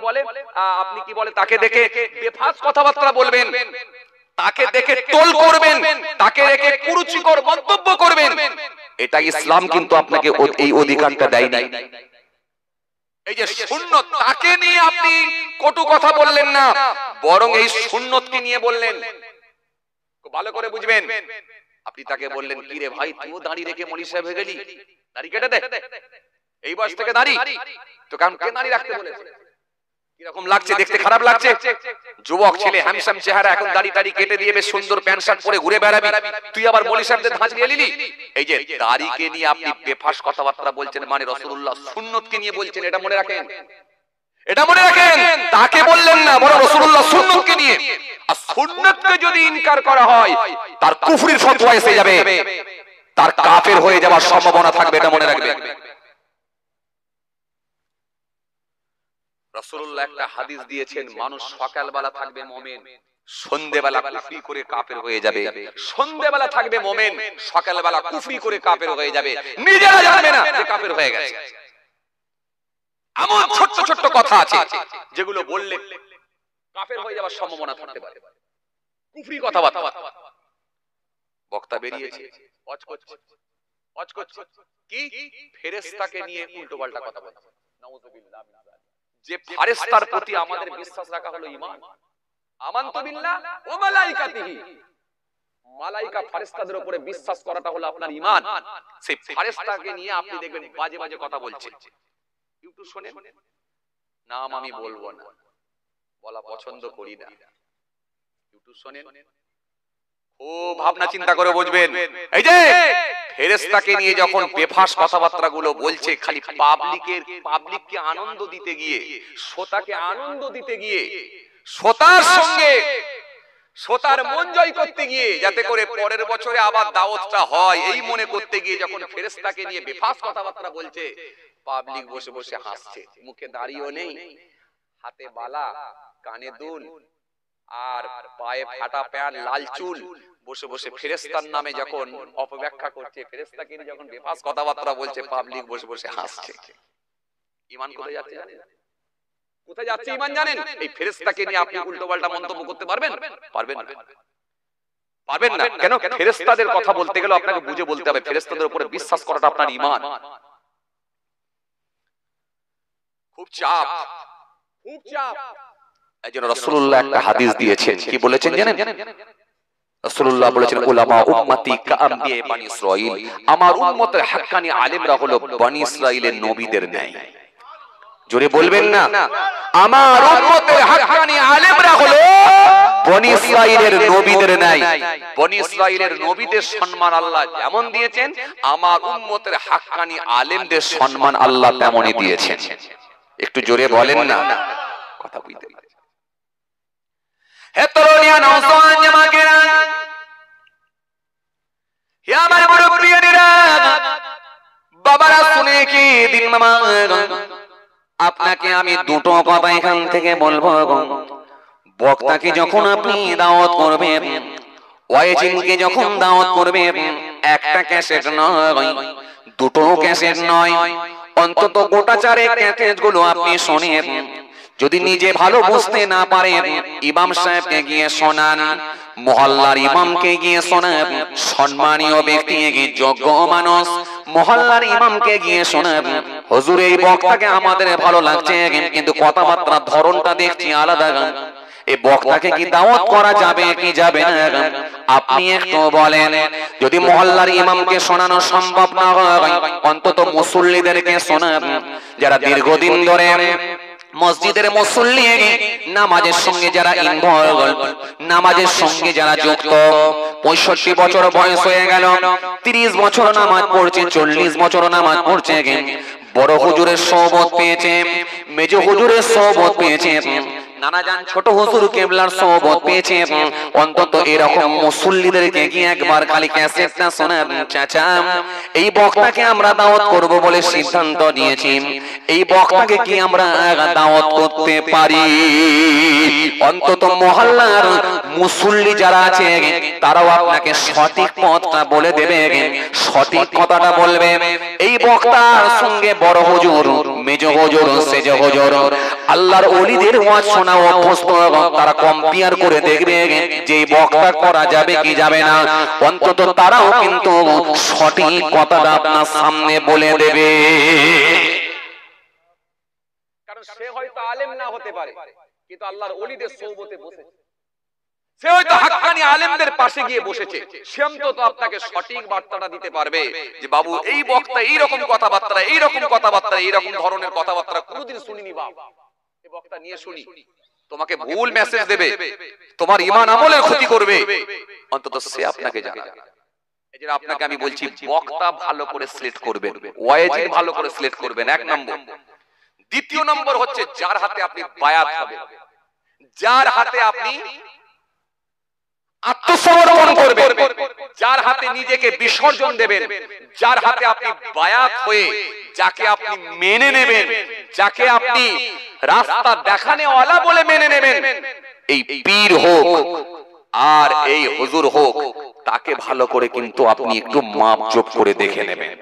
বলে, তাকে দেখে বেফাস কথাবার্তা বলবেন, তাকে দেখে টোল করবেন, তাকে দেখে কুরুচিকর মন্তব্য করবেন। এটা ইসলাম কিন্তু আপনাকে এই অধিকারটা দেয়নি। এই যে সুন্নত, তাকে নিয়ে আপনি কটু কথা বললেন না, বরং এই সুন্নতকে নিয়ে বললেন। ভালো করে বুঝবেন, আপনি তাকে বললেন কি রে ভাই, তুইও দাড়ি রেখে মলি সাহেব হয়ে গেলি, দাড়ি কেটে দে, এই বয়স থেকে দাড়ি, তো কারণ কে দাড়ি রাখতে বলেছে? কিরকম লাগছে দেখতে, খারাপ লাগছে? যুবক ছেলে, হ্যামসাম চেহারা, এখন দাড়ি টাড়ি কেটে দিয়ে বেশ সুন্দর প্যান্ট শার্ট পরে ঘুরে বেড়াবি, তুই আবার মলি সাহেবদের ধাঁচ নিয়ে নিলি। এই যে দাড়িকে নিয়ে আপনি বেফাস কথাবার্তা বলছেন, মানে রাসূলুল্লাহ সুন্নতকে নিয়ে বলছেন, এটা মনে রাখেন, এটা মনে রাখেন। তাকে বললেন না, বরং রাসূলুল্লাহ সুন্নতকে নিয়ে। আর সুন্নতকে যদি ইনকার করা হয়, তার কুফরির ফতোয়া এসে যাবে, তার কাফের হয়ে যাওয়ার সম্ভাবনা থাকবে, এটা মনে রাখবেন। রাসূলুল্লাহ একটা হাদিস দিয়েছেন, মানুষ সকালবেলা থাকবে মুমিন, সন্ধ্যেবেলা কুফরি করে কাফের হয়ে যাবে। সন্ধ্যেবেলা থাকবে মুমিন, সকালবেলা কুফরি করে কাফের হয়ে যাবে, নিজেরা জানবে না যে কাফের হয়ে গেছে। এমন ছোট ছোট কথা আছে যেগুলো বললে কাফের হয়ে যাওয়ার সম্ভাবনা থাকতে পারে। কুফরি কথাবার্তা, বক্তা বেরিয়েছে, ওয়াজ করছে কি ফেরেশতাকে নিয়ে উল্টোপাল্টা কথা বলছে, নাউযুবিল্লাহ। যে ফেরেশতার প্রতি আমাদের বিশ্বাস রাখা হলো ঈমান, আমানতু বিল্লাহ ওয়া মালাইকাতিহি, মালাইকা ফেরেশতাদের উপরে বিশ্বাস করাটা হলো আপনার ঈমান। সেই ফেরেশতাকে নিয়ে আপনি দেখবেন বাজে বাজে কথা বলছে। একটু শুনেন, নাম আমি বলবো না, বলা পছন্দ করি না, একটু শুনেন, খুব ভাবনা চিন্তা করে বুঝবেন। এই যে ফেরেশতাকে নিয়ে যখন বেফাস কথাবার্তা গুলো বলছে, খালি পাবলিককে আনন্দ দিতে গিয়ে, শ্রোতাকে আনন্দ দিতে গিয়ে, শ্রোতার সঙ্গে শ্রোতার মন জয় করতে গিয়ে, যাতে করে পরের বছরে আবার দাওয়াতটা হয়, এই মনে করতে গিয়ে যখন ফেরেশতাকে নিয়ে বেফাস কথাবার্তা বলছে, পাবলিক বসে বসে হাসছে, মুখে দাড়িও নেই, হাতে বালা, কানে দুল, আর পায়ে ফাটা প্যান্ট, লাল চুল, বসে বসে ফেরেশতার নামে যখন অপব্যাখ্যা করছে, ফেরেশতাকে নিয়ে যখন বেফাস কথাবার্তা বলছে, পাবলিক বসে বসে হাসছে। ঈমান কোথায় যাচ্ছে জানেন? কোথায় যাচ্ছে ঈমান জানেন? এই ফেরেশতাকে নিয়ে আপনি উল্টোপাল্টা মন্তব্য করতে পারবেন? পারবেন না, পারবেন না। কেন? ফেরেশতাদের কথা বলতে গেলে আপনাকে বুঝে বলতে হবে, ফেরেশতাদের উপরে বিশ্বাস করাটা আপনার ঈমান। খুব চাপ, খুব চাপ। এইজন্য রাসূলুল্লাহ একটা হাদিস দিয়েছেন, কি বলেছেন জানেন? রাসূলুল্লাহ বলেছেন, উলামা উম্মতি কাআমবিয়া বনি ইসরাঈল, আমার উম্মতের হাক্কানি আলেমরা হলো বনি ইসরাঈলের নবীদের ন্যায়। জোরে বলবেন না, আমার উম্মতের হাক্কানি আলেমরা হলো বনি ইসরাঈলের নবীদের ন্যায়। বনি ইসরাঈলের নবীদের সম্মান আল্লাহ যেমন দিয়েছেন, আমার উম্মতের হাক্কানি আলেমদের সম্মান আল্লাহ তেমনই দিয়েছেন। একটু জোরে বলেন না, কথা বুঝতে পারছেন? হে তরুণিয়া নওজোয়ান জামাকেরা, হে আমার মুরব্বিয়ানেরা, বাবারা শুনে কি দিন মামা, আপনাকে আমি দুটো কথা এখান থেকে বলবো। বক্তাকে যখন আপনি দাওয়াত করবেন, ওয়াইজিনকে যখন দাওয়াত করবেন, একটা ক্যাসেট নয়, দুটো ক্যাসেট নয়, অন্তত গোটা চারেক ক্যাসেট গুলো আপনি শোনেন। যদি নিজে ভালো বুঝতে না পারেন, ইমাম সাহেবকে গিয়ে শোনান, মহল্লার ইমামকে গিয়ে শোনান, সম্মানীয় ব্যক্তি, যোগ্য মানুষ মহল্লার ইমামকে গিয়ে শোনান, হুজুর এই বক্তাকে আমাদের ভালো লাগছে, কিন্তু কথাবার্তার ধরনটা দেখছি আলাদা, এই বক্তাকে কি দাওয়াত করা যাবে কি যাবে না? আপনি একটু বলেন। যদি মহল্লার ইমামকে শোনানো সম্ভব না হয়, অন্তত মুসল্লিদেরকে শোনান, যারা দীর্ঘদিন ধরে মসজিদের মুসল্লি, নামাজের সঙ্গে যারা ইনভলভ, নামাজের সঙ্গে যারা যুক্ত, 65 বছর বয়স হয়ে গেল, 30 বছর নামাজ পড়ছে, 40 বছর নামাজ পড়ছে, বড় হুজুরের সোহবত পেয়েছে, মেজ হুজুরের সোহবত পেয়েছে, নানাজান ছোট হুজুর কেবলার সোহবত পেয়েছে, অন্তত এরকম মুসল্লিদেরকে কি একবার খালি ক্যাসেটটা শোনান। চাচা এই বক্তাকে আমরা দাওয়াত করব বলে সিদ্ধান্ত নিয়েছি, এই বক্তাকে কি আমরা দাওয়াত করতে পারি? অন্তত মহল্লার মুসল্লি যারা আছে তারাও আপনাকে সঠিক পথটা বলে দেবে, সঠিক কথাটা বলবে। এই বক্তার সঙ্গে বড় হুজুর, মেজ হুজুর, সেজ হুজুর, আল্লাহর ওলিদের ওয়াজ শোনা অভ্যস্ত, তারা কম্পেয়ার করে দেখবে যে বক্তা করা যাবে কি যাবে না, অন্তত তারাও কিন্তু সঠিক কথাটা আপনার সামনে বলে দেবে। কারণ সে হয়তো আলেম না হতে পারে, কিন্তু আল্লাহর ওলিদের সোহবতে বসেছে, সে হয়তো হাক্কানি আলেমদের পাশে গিয়ে বসেছে, সে অন্তত আপনাকে সঠিক বার্তাটা দিতে পারবে যে বাবু এই বক্তা এইরকম কথাবার্তা, এইরকম কথাবার্তা, এইরকম ধরনের কথাবার্তা কোনোদিন শুনিনি, বাবা এই বক্তা নিয়ে শুনি, তোমাকে ভুল মেসেজ দেবে, তোমার ঈমান আমলের ক্ষতি করবে, অন্তত সে আপনাকে জানাবে। এজন্য আপনাকে আমি বলছি বক্তা ভালো করে সিলেক্ট করবেন, ওয়াইজিন ভালো করে সিলেক্ট করবেন, এক নম্বর। দ্বিতীয় নম্বর হচ্ছে যার হাতে আপনি বায়াত হবেন, যার হাতে আপনি আত্মসমর্পণ করবেন, যার হাতে নিজেকে বিসর্জন দেবেন, যার হাতে আপনি বায়াত হয়ে যাকে আপনি মেনে নেবেন, যাকে আপনি রাস্তা দেখানেওয়ালা বলে মেনে নেবেন, এই পীর হোক আর এই হুজুর হোক, তাকে ভালো করে কিন্তু আপনি একটু মাপজোপ করে দেখে নেবেন,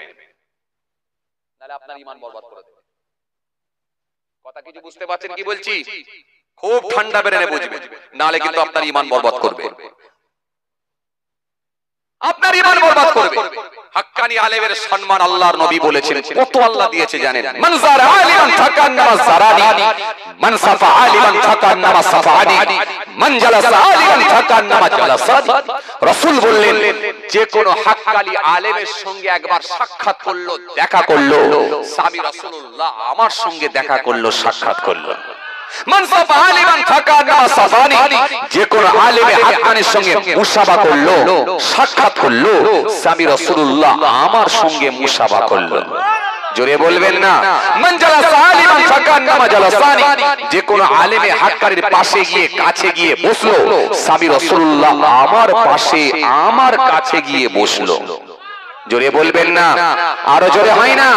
নাহলে আপনার ঈমান বরবাদ করে দেবে। কথা কিছু বুঝতে পারছেন কি বলছি? খুব ঠান্ডা বেরেনে বুঝবেন, নাহলে কিন্তু আপনার ঈমান বরবাদ করবে, আপনার ঈমান বরবাদ করবে। হাক্কানি আলেমের সম্মান আল্লাহর নবী বলেছেন, কত আল্লাহ দিয়েছে জানেন? মান যারা আলিমান ফাকান্নামা যারানি, মান সাফা আলিমান ফাকান্নামা সাফানি, মান জালাসা আলিমান ফাকান্নামা জালাসানি। রাসূল বললেন যে কোন হাক্কানি আলেমের সঙ্গে একবার সাক্ষাৎ করলো, দেখা করলো, সাহাবী রাসূলুল্লাহ আমার সঙ্গে দেখা করলো, সাক্ষাৎ করলো। মান সাফা আলিমান ফাকান্নামা সাফানি, যে কোন আলেমে হাক্কানির সঙ্গে মুসাফা করলো, সাক্ষাৎ করলো, সাহাবী রাসূলুল্লাহ আমার সঙ্গে মুসাফা করলো। জোরে বলবেন না? মান জালাসা আলিমান ফাকান্নামা জালাসানি, যে কোন আলেমে হাক্কানির পাশে গিয়ে কাছে গিয়ে বসলো, সাহাবী রাসূলুল্লাহ আমার পাশে আমার কাছে গিয়ে বসলো। জোরে বলবেন না? আরো জোরে হয় না?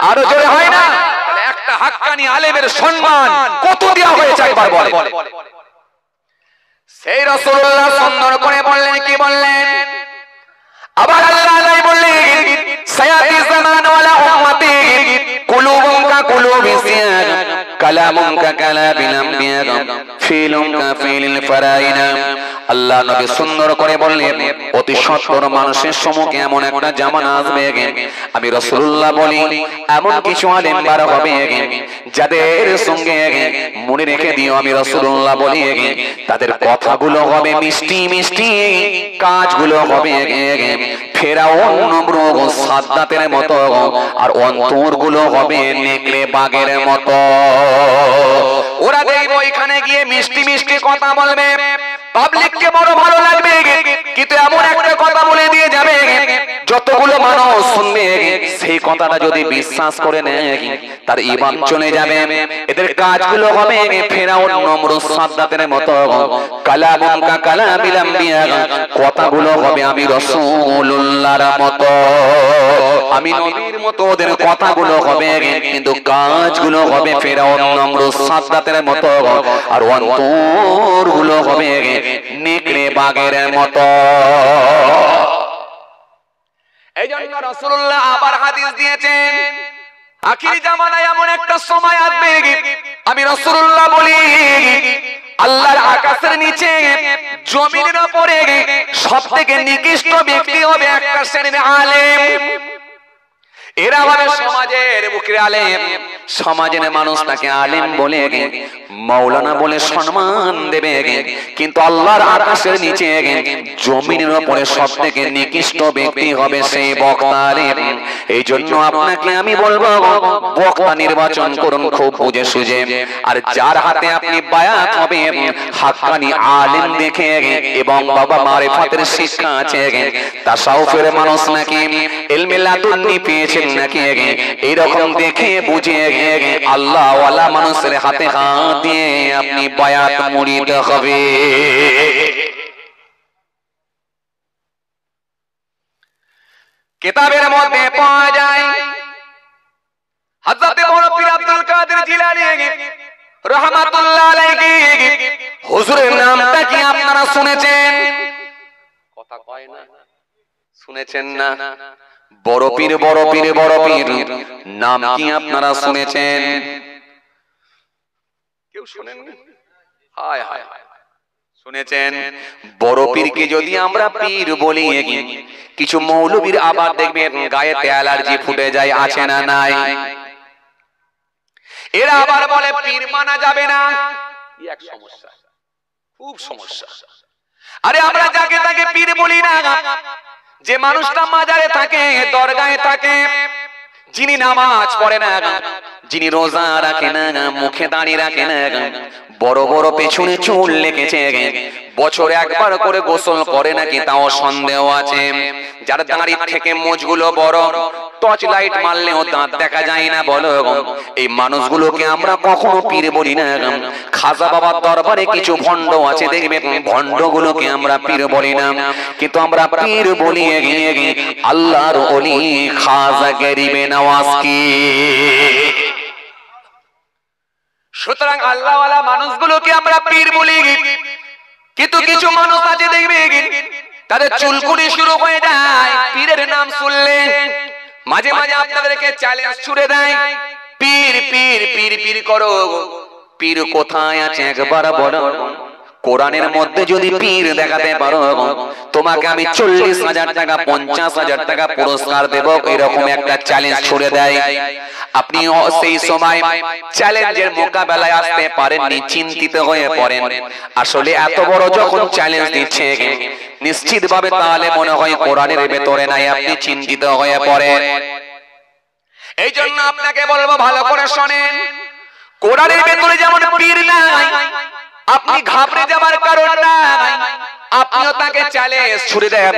আরো জোরে হয় না? একটা হাক্কানি আলেমের সম্মান কত দেওয়া হয়েছে একবার বলেন। সেই রাসূলুল্লাহ সুন্দর করে বললেন, কি বললেন? আবার আল্লাহ বললেন সায়াতি জামান ওয়ালা উম্মতি কুলুবুন কা কুলুবি সিয়ার, কালামুন কা কালামিল আমবিয়া, ফিলুন কা ফিলিল ফারাইনা। আল্লাহ নবী সুন্দর করে বললেন অতি সত্তর মানুষের সম্মুখে এমন একটা জামানা আসবে, আমি রাসূলুল্লাহ বলি এমন কিছু আলেম বার হবে যাদের সঙ্গে মনে রেখে দিও, আমি রাসূলুল্লাহ বলি তাদের কথাগুলো হবে মিষ্টি মিষ্টি, কাজগুলো হবে ফেরাউন নমরুদ সাদ্দাতের মতো, আর অন্তরগুলো হবে নেকড়ে বাঘের মতো। ওরা দেখবো এখানে গিয়ে মিষ্টি মিষ্টি কথা বলবে, পাবলিককে বড় ভালো লাগবে, কিন্তু এমন একটা কথা বলে দিয়ে যাবে যতগুলো মানুষ শুনবে সেই কথাটা যদি বিশ্বাস করে নেয় তার ঈমান চলে যাবে। এদের কাজগুলো হবে ফেরাউন নমরুদ সাদ্দাতের মতো, কালামুন কা কালামিল আম্বিয়া, কথাগুলো হবে আমি রাসূলুল্লাহর মতো, আমি নবীর মতো। ওদের কথাগুলো হবে কিন্তু কাজগুলো হবে ফেরাউন নমরুদ সাদ্দাতের মতো, আর অন্তরগুলো হবে নেকড়ে বাঘের মতো। এইজন্য রাসূলুল্লাহ আবার হাদিস দিয়েছেন, আখির জামানায় এমন একটা সময় আসবে, আমি রাসূলুল্লাহ বলি আল্লাহর আকাশের নিচে জমিনের উপরে সবথেকে নিকৃষ্ট ব্যক্তি হবে একটা শ্রেণীর আলেম। এরা হবে সমাজের বুকের আলেম, সমাজের মানুষ তাকে আলেম বলে মাওলানা বলে সম্মান দেবে, কিন্তু আল্লাহর আকাশের নিচে জমিনের উপরে সবথেকে নিকৃষ্ট ব্যক্তি হবে সেই বক্তা আলেম। এই জন্য আপনাকে আমি বলবো বক্তা নির্বাচন করুন খুব বুঝে সুঝে, আর যার হাতে আপনি বায়াত হবে হাক্কানি আলেম দেখে এবং বাবা মারিফাতের শিক্ষা আছে, তাসাউফের মানুষ নাকি ইলমে লাদুন্নি পেয়েছেন নাকি এইরকম দেখে বুঝে আল্লাহ ওয়ালা মানুষের হাতে হাত দিয়ে আপনি বায়াত মুরিদ হবে। কিতাবের মধ্যে পাওয়া যায় হযরত বড় পীর আব্দুল কাদের জিলানী রাহমাতুল্লাহ আলাইহি হুজুরের নামটা কি আপনারা শুনেছেন? কথা কয় না, শুনেছেন না? বড় পীর বড় পীর বড় পীর নাম কি আপনারা শুনেছেন? কেউ শুনেননি? হায় হায় শুনেছেন? বড় পীরকে যদি আমরা পীর বলি, কিছু মৌলবীর আবার দেখবেন গায়েতে অ্যালার্জি ফুটে যায়, আছে না নাই? এরা আবার বলে পীর মানা যাবে না, এক সমস্যা, খুব সমস্যা। আরে আমরা যাকে তাকে পীর বলি না, যে মানুষটা মাজারে থাকে দরগাহে থাকে, যিনি নামাজ পড়ে না, যিনি রোজা রাখে না, মুখে দাড়ি রাখে না, বড় বড় পেছনে চুল লেগেছে, বছরে একবার করে গোসল করে নাকি তাও সন্দেহ আছে, যার দাঁড়ির থেকে মোজগুলো বড়, টর্চ লাইট মারলেও দাঁত দেখা যায় না, বলো এই মানুষগুলোকে আমরা কখনো পীর বলি না। খাজা বাবার দরবারে কিছু ভণ্ড আছে দেখবেন, ভণ্ডগুলোকে আমরা পীর বলি না, কিন্তু আমরা পীর বলি আল্লাহর ওলি খাজা গরিবে নওয়াজকে। সুতরাং আল্লাহওয়ালা মানুষগুলোকে আমরা পীর বলি, কিন্তু কিছু মানুষ আছে দেখবে তাদের চুলকুনি শুরু হয়ে যায় পীরের নাম শুনলে, মাঝে মাঝে আপনাদেরকে চ্যালেঞ্জ ছুড়ে দেয়, পীর পীর পীর পীর করো। পীর কোথায় আছে একবার বলো? কোরআনের মধ্যে যদি পীর দেখাতে পারো তোমাকে আমি 40,000 টাকা 50,000 টাকা পুরস্কার দেব, এরকম একটা চ্যালেঞ্জ ছুড়ে দেয়। আপনি সেই সময় চ্যালেঞ্জের মোকাবেলায় আসতে পারেননি, চিন্তিত হয়ে পড়েন, আসলে এত বড় যখন চ্যালেঞ্জ দিচ্ছে নিশ্চিতভাবে তাহলে মনে হয় কোরআনের ভেতরে নাই, আপনি চিন্তিত হয়ে পড়েন। এই জন্য আপনাকে বলবো ভালো করে শোনেন, কোরআনের ভেতরে যেমন পীর নাই আপনি ঘাবড়ে যাবার কারণ নাই, আপনিও তাকে চ্যালেঞ্জ ছুড়ে দেন,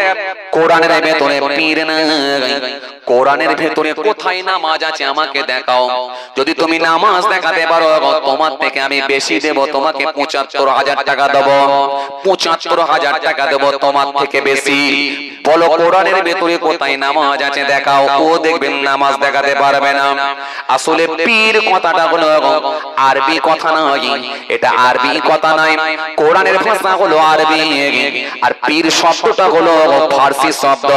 কোরআনের ভেতরে পীর নাই, কোরআনের ভেতরে কোথায় নামাজ আছে আমাকে দেখাও। যদি তুমি নামাজ দেখাতে পারো তোমার থেকে আমি বেশি দেব, তোমাকে 75,000 টাকা দেব, 75,000 টাকা দেব তোমার থেকে বেশি। বলো কোরআনের ভেতরে কোথায় নামাজ আছে দেখাও। ও দেখবেন নামাজ দেখাতে পারবে না। আসলে পীর কথাটা হলো আরবি কথা নয়, এটা আরবি কথা নয়, কোরআনের ভাষা হলো আরবি, আর পীর শব্দটা হলো ফার্সি শব্দ।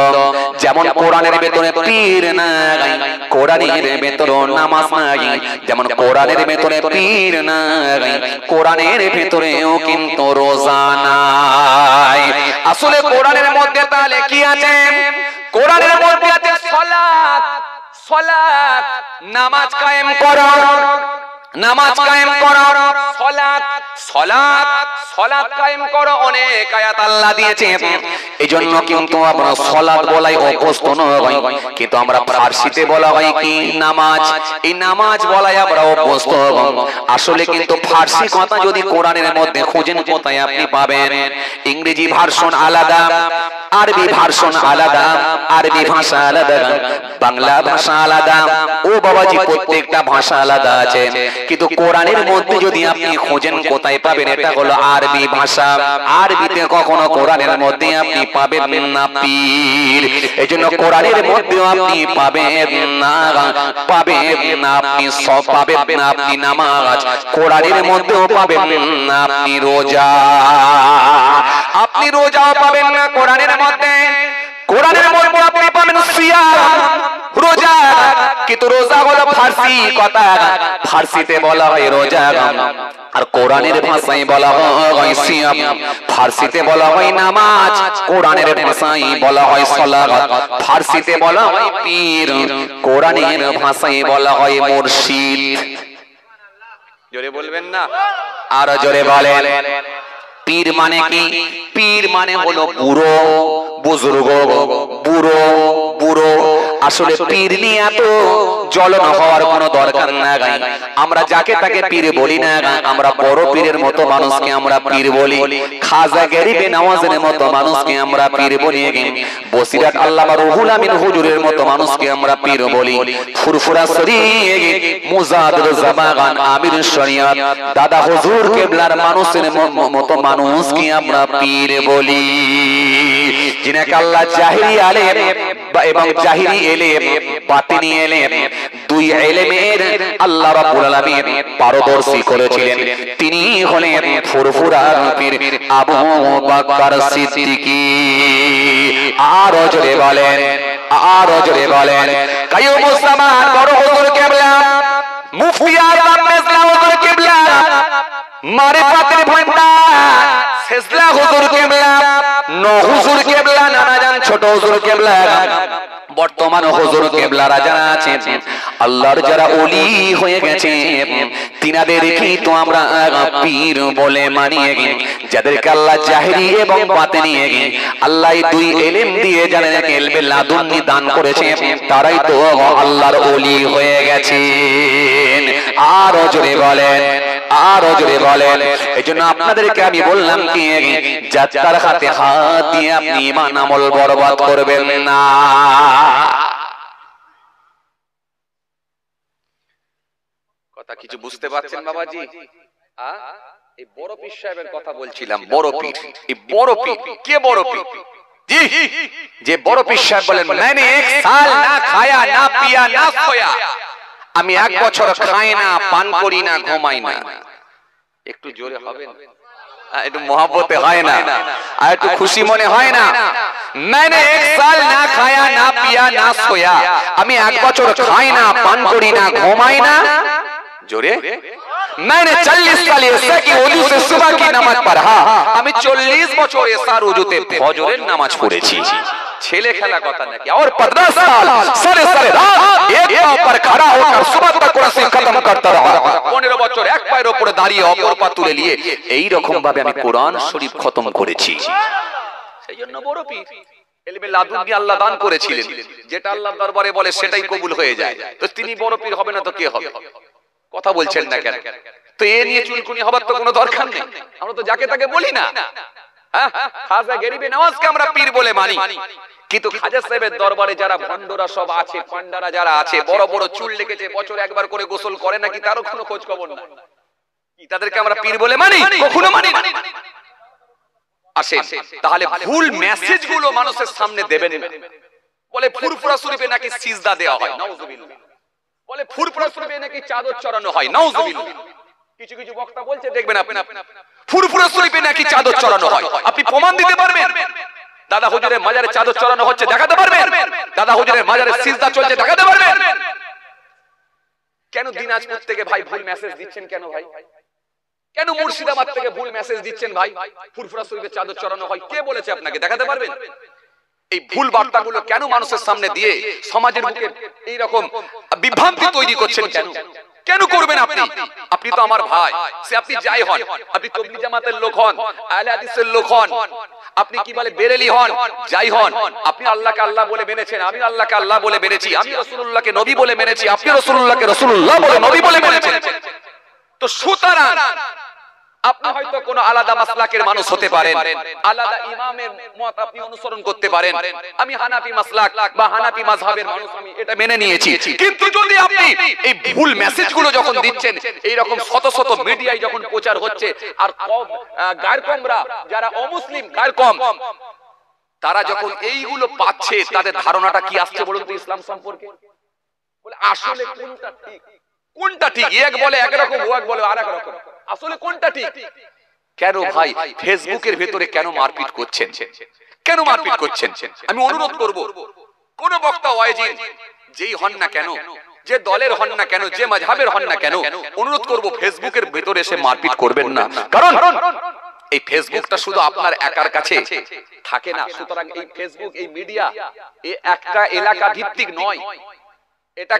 যেমন কোরআনের ভেতরে পীর নাই, কোরআনের ভেতরে নামাজ নাই, যেমন কোরআনের ভেতরে পীর নাই, কোরআনের ভেতরেও কিন্তু রোজা নাই। আসলে কোরআনের মধ্যে তাহলে কি আছে? কোরআনের মধ্যে আছে সালাত, সালাত নামাজ কায়েম করো, নামাজ কায়েম করো, সালাত সালাত সালাত কায়েম করো, অনেক আয়াত আল্লাহ দিয়েছে। এইজন্য কিন্তু আমরা সালাত বলাই অভ্যস্ত নই, কিন্তু আমরা ফারসিতে বলা হয় কি নামাজ। এই নামাজ বলাই আমরা অভ্যস্ত। আসলে কিন্তু ফারসি কথা যদি কোরআনের মধ্যে খোঁজেন কোথায় আপনি পাবেন? ইংরেজি ভার্সন আলাদা, আরবি ভার্সন আলাদা, আরবি ভাষা আলাদা, বাংলা ভাষা আলাদা। ও বাবাজি, প্রত্যেকটা ভাষা আলাদা আছে, কিন্তু কোরআনের মধ্যে যদি আপনি খোঁজেন কোথায় পাবেন? এটা হলো আরবি ভাষা। আরবিতে কখনো কোরআনের মধ্যে আপনি পাবেন না পীর। এইজন্য কোরআনের মধ্যে আপনি পাবেন না আপনি সব পাবেন না আপনি নামাজ। কোরআনের মধ্যেও পাবেন না আপনি রোজা। আপনি রোজাও পাবেন না কোরআনের মধ্যে। কোরআনের মধ্যে আপনি পাবেন সিয়াম, রোজা, কিন্তু রোজা হলো ফারসি কথা। ফারসিতে বলা হয় রোজা, আর কোরআনের ভাষায় বলা হয় সিয়াম। ফারসিতে বলা হয় নামাজ, কোরআনের ভাষায় বলা হয় সালাত। ফারসিতে বলা হয় পীর, কোরআনের ভাষায় বলা হয় মুর্শিদ। জোরে বলবেন না? আর জোরে বলেন। পীর মানে কি? পীর মানে হলো বুড়ো, বুজুর্গ, বুড়ো বুড়ো। আসলে পীর নিয়ে এত জ্বলন হওয়ার কোনো দরকার নাই। আমরা যাকে তাকে পীর বলি না, আমরা বড় পীরের মতো মানুষকে আমরা পীর বলি। খাজা গরিবে নওয়াজের মতো মানুষকে আমরা পীর বলি। বসিরাত আল্লামা রুহুল আমিন হুজুরের মতো মানুষকে আমরা পীর বলি। ফুরফুরা শরীফ মুজাদ্দিদ জামান আমির শরিয়ত দাদা হুজুর কেবলার মানুষের মতো মানুষকে আমরা পীর বলি। যিনাকে আল্লাহ জাহিরি আলেম এবং জাহিরি ইলম, বাতিনি ইলম, দুই ইলমের আল্লাহ রাব্বুল আলামিন পারদর্শী করেছিলেন। তিনি হলেন ফুরফুরা পীর আবু বকর সিদ্দিকী। আর জোরে বলেন, আর জোরে বলেন। কাইয়ুমুস জামান বড় হুজুর কেবলা, মুফতি আযম মেজলা হুজুর কেবলা, মারিফাতের ভান্ডার সেজলা হুজুর কেবলা, নো হুজুর কেবলা, নানাজান ছোট হুজুর কেবলা, বর্তমান হুজুর কেবলারা যারা আছেন, আল্লাহর যারা ওলি হয়ে গেছে, তিনাদের কি তো আমরা পীর বলে মানি। যাদেরকে আল্লাহ জাহিরি এবং বাতিনি আল্লাহ দুই ইলম দিয়ে যাদেরকে ইলমে লাদুন্নি দান করেছে, তারাই তো আল্লাহর ওলি হয়ে গেছেন। আর জোরে বলেন, আর জোরে বলেন। এইজন্য আপনাদেরকে আমি বললাম কি, যার হাতে হাত দিয়ে আপনি ঈমান আমল বরবাদ করবেন না। কথা কিছু বুঝতে পারছেন বাবাজি? এই বড় পীর সাহেবের কথা বলছিলাম। বড় পীর, এই বড় পীর কে? বড় পীর জি, যে বড় পীর সাহেব বলেন, मैंने एक साल ना खाया ना पिया ना सोया। আমি এক বছর খাই না, পান করি না, ঘুমাই না। একটু জোরে হবে না? একটু মহব্বতে হয় না? আর একটু খুশি মনে হয় না? मैंने एक साल ना खाया ना पिया ना सोया। আমি এক বছর খাই না, পান করি না, ঘুমাই না। জোরে। मैंने 40 साल ऐसा की ওযু से सुबह की नमाज पढ़ा। আমি 40 বছর এসার ওযুতে ফজরের নামাজ পড়েছি। ছেলে খেলা কথা নাকি? और 15 साल सारे रात एक पांव पर खड़ा होकर सुबह तक कुरान खत्म करता रहा। 15 বছর এক পায়ের উপরে দাঁড়িয়ে অপর পা তুলে নিয়ে এই রকম ভাবে আমি কোরআন শরীফ খতম করেছি। সেইজন্য বড় পীর। ইলমে লাদুন্নি আল্লাহ দান করেছিলেন, যেটা আল্লাহর দরবারে বলে সেটাই কবুল হয়ে যায়। তো তিনি বড় পীর হবে না তো কে হবে? কথা বলছেন না কেন? তো এ নিয়ে চুলকুনি হবার তো কোনো দরকার নেই। আমরা তো যাকে তাকে বলি না। হ্যাঁ, খাজা গরিবে নওয়াজকে আমরা পীর বলে মানি, কিন্তু খাজা সাহেবের দরবারে যারা ভণ্ডরা সব আছে, পান্ডারা যারা আছে, বড় বড় চুল লেগেছে, বছর একবার করে গোসল করে নাকি তারও কোনো খোঁজ খবর না। কি তাদেরকে আমরা পীর বলে মানি? কখনো মানি না। আসেন তাহলে ভুল মেসেজ গুলো মানুষের সামনে দেবেন না। বলে ফুরফুরা শরীফে নাকি সিজদা দেওয়া হয়, নাউজুবিল্লাহ। বলে ফুরফুরা শরীফে নাকি চাদর চড়ানো হয়, নাউজুবিল্লাহ। কিছু কিছু বক্তা বলছে দেখবেন আপনি, ফুরফুরা শরীফে নাকি চাদর চড়ানো হয়। আপনি প্রমাণ দিতে পারবেন? দাদা হুজুরের মাজারে চাদর চড়ানো হচ্ছে দেখাতে পারবেন? দাদা হুজুরের মাজারে সিজদা চলছে দেখাতে পারবেন? কেন দিনাজপুর থেকে ভাই ভুল মেসেজ দিচ্ছেন? কেন ভাই? কেন মুর্শিদাবাদ থেকে ভুল মেসেজ দিচ্ছেন ভাই? ফুরফুরা শরীফে চাদর চড়ানো হয়, কে বলেছে আপনাকে? দেখাতে পারবেন? এই ভুল বার্তাগুলো কেন মানুষের সামনে দিয়ে সমাজের বুকে এই রকম বিভ্রান্তি তৈরি করছেন কেন? কেন করবেন আপনি? আপনি তো আমার ভাই, সে আপনি যাই হন, আপনি তাবলীগ জামাতের লোক হন, আহলে হাদিসের লোক হন, আপনি কি বলে বেরেলি হন, যাই হন, আপনি আল্লাহকে আল্লাহ বলে মেনেছেন, আমি আল্লাহকে আল্লাহ বলে মেনেছি, আমি রাসূলুল্লাহকে নবী বলে মেনেছি, আপনি রাসূলুল্লাহকে রাসূলুল্লাহ বলে নবী বলে মেনেছেন। তো সুতরাং আপনি হয়তো কোনো আলাদা মাসলাকের মানুষ হতে পারেন, আলাদা ইমামের মত আপনি অনুসরণ করতে পারেন, আমি হানাফি মাসলাক বা হানাফি মাযহাবের মানুষ, আমি এটা মেনে নিয়েছি। কিন্তু যদি আপনি এই ভুল মেসেজগুলো যখন দিচ্ছেন, এই রকম শত শত মিডিয়ায় যখন প্রচার হচ্ছে, আর গায়ের কমরা যারা অমুসলিম গায়ের কম, তারা যখন এইগুলো পাচ্ছে, তাদের ধারণাটা কি আসছে বলুন তো ইসলাম সম্পর্কে? বলে আসলে কোনটা ঠিক, কোনটা ঠিক? এক বলে একরকম, ও এক বলে আরেক রকম, আসলে কোনটা ঠিক? কেন ভাই ফেসবুকের ভেতরে কেন মারপিট করছেন? কেন মারপিট করছেন? আমি অনুরোধ করব, কোন বক্তা ওয়াইজিন যেই হন না কেন, যে দলের হন না কেন, যে মাযহাবের হন না কেন, অনুরোধ করব ফেসবুকের ভেতরে এসে মারপিট করবেন না। কারণ এই ফেসবুকটা শুধু আপনার একার কাছে থাকে না। সুতরাং এই ফেসবুক, এই মিডিয়া এই একটা এলাকা ভিত্তিক নয়, এটা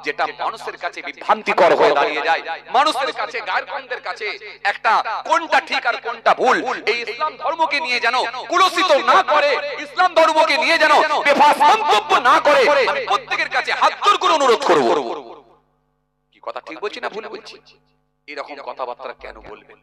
যেটা মানুষের কাছে বিভ্রান্তিকর হয়ে দাঁড়িয়ে যায়, মানুষের কাছে গায়রকমদের কাছে একটা কোনটা ঠিক আর কোনটা ভুল, এই ইসলাম ধর্মকে নিয়ে যেন কুলসিত না করে, ইসলাম ধর্মকে নিয়ে যেন বেফাস মন্তব্য না করে, আমি প্রত্যেকের কাছে হাত জোড় করে অনুরোধ করব। কি কথা ঠিক বলছি না ভুল বলছি? এরকম কথাবার্তা কেন বলবেন?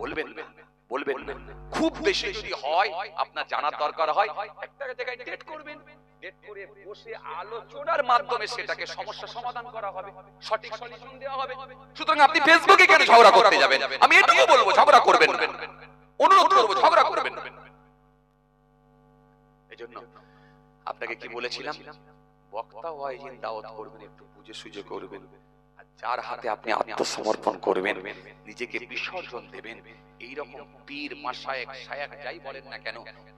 বলবেন না, বলবেন না। খুব বেশি যদি হয়, আপনার জানার দরকার হয়, একটা জায়গায় ডেট করবেন, ডেট করে বসে আলোচনার মাধ্যমে সেটাকে সমস্যা সমাধান করা হবে, সঠিক সলিউশন দেওয়া হবে। সুতরাং আপনি ফেসবুকে কেন ঝগড়া করতে যাবেন? আমি এটুকু বলবো, ঝগড়া করবেন না, অনুরোধ করব, ঝগড়া করবেন না। এজন্য আপনাকে কি বলেছিলাম, বক্তা ওয়াইজিন দাওয়াত করবেন, একটু বুঝে সুঝে করবেন, আর যার হাতে আপনি আত্মসমর্পণ করবেন, নিজেকে বিসর্জন দেবেন, এইরকম পীর মাশায়েখ শায়েখ যাই বলেন না কেন,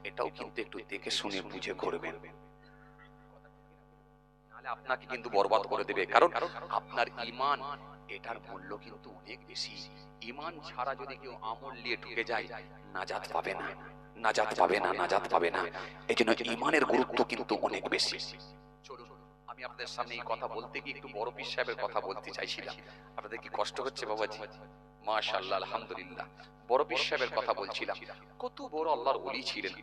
এটাও কিন্তু একটু দেখে শুনে বুঝে করবেন, নাহলে আপনাকে কিন্তু বরবাদ করে দেবে। কারণ আপনার ঈমান, এটার মূল্য কিন্তু অনেক বেশি। ঈমান ছাড়া যদি কেউ আমল নিয়ে ঢুকে যায়, নাজাত পাবে না, নাজাত পাবে না, নাজাত পাবে না। এজন্য ঈমানের গুরুত্ব কিন্তু অনেক বেশি। চলুন, আমি আপনাদের সামনে এই কথা বলতে গিয়ে একটু বড় পীর সাহেবের কথা বলতে চাইছিলাম। আপনাদের কি কষ্ট হচ্ছে বাবাজি? মাশাআল্লাহ, আলহামদুলিল্লাহ। বড় পীর সাহেবের কথা বলছিলাম, কত বড় আল্লাহর ওলি ছিলেন।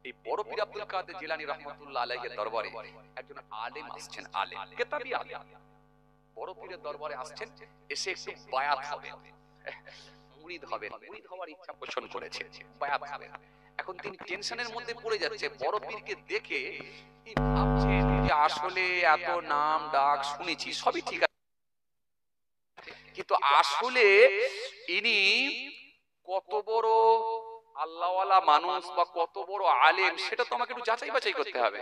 এই বড় পীর আব্দুল কাদের জিলানী রাহমাতুল্লাহ আলাইহির দরবারে একজন আলেম আসছেন, আলেম, কিতাবী আলেম, বড় পীরের দরবারে আসছেন, এসে একটু বায়াত হবেন, মুরিদ হবেন, মুরিদ হওয়ার ইচ্ছা পোষণ করেছে, বায়াত হবেন। এখন তিনি টেনশনের মধ্যে পড়ে যাচ্ছে, বড় পীরকে দেখে ভাবছে যে আসলে এত নাম ডাক শুনেছি, সবই ঠিক আছে, কিন্তু আসলে ইনি কত বড় আল্লাহওয়ালা মানুষ বা কত বড় আলেম, সেটা তো আমাকে একটু যাচাই বাছাই করতে হবে।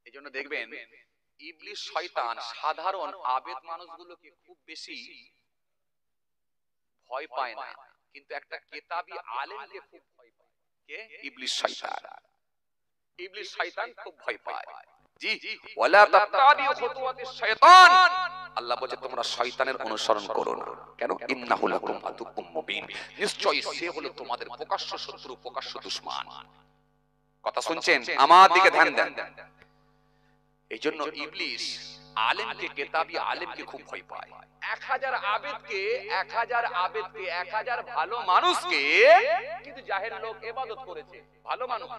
এই জন্য দেখবেন ইবলিস শয়তান সাধারণ আবেদ মানুষগুলোকে খুব বেশি ভয় পায় না, কিন্তু একটা কিতাবী আলেমকে খুব ভয় পায়। কে? ইবলিস শয়তান। ইবলিস শয়তান খুব ভয় পায়। জি, ওয়ালা তাত্তাবিউ খুতুওয়াতিশ শয়তান, আল্লাহ বলে তোমরা শয়তানের অনুসরণ করো না। কেন? ইন্নাহু লাকুম আদুউম মুবিন, নিশ্চয়ই সে হলো তোমাদের প্রকাশ্য শত্রু, প্রকাশ্য দুশমন। কথা শুনছেন? আমার দিকে ধ্যান দেন। এইজন্য ইবলিস আলেমকে, কিতাবী আলেমকে খুব ভয় পায়। 1000 আবেদকে, 1000 ভালো মানুষকে কিন্তু জাহেল লোক ইবাদত করেছে, ভালো মানুষ,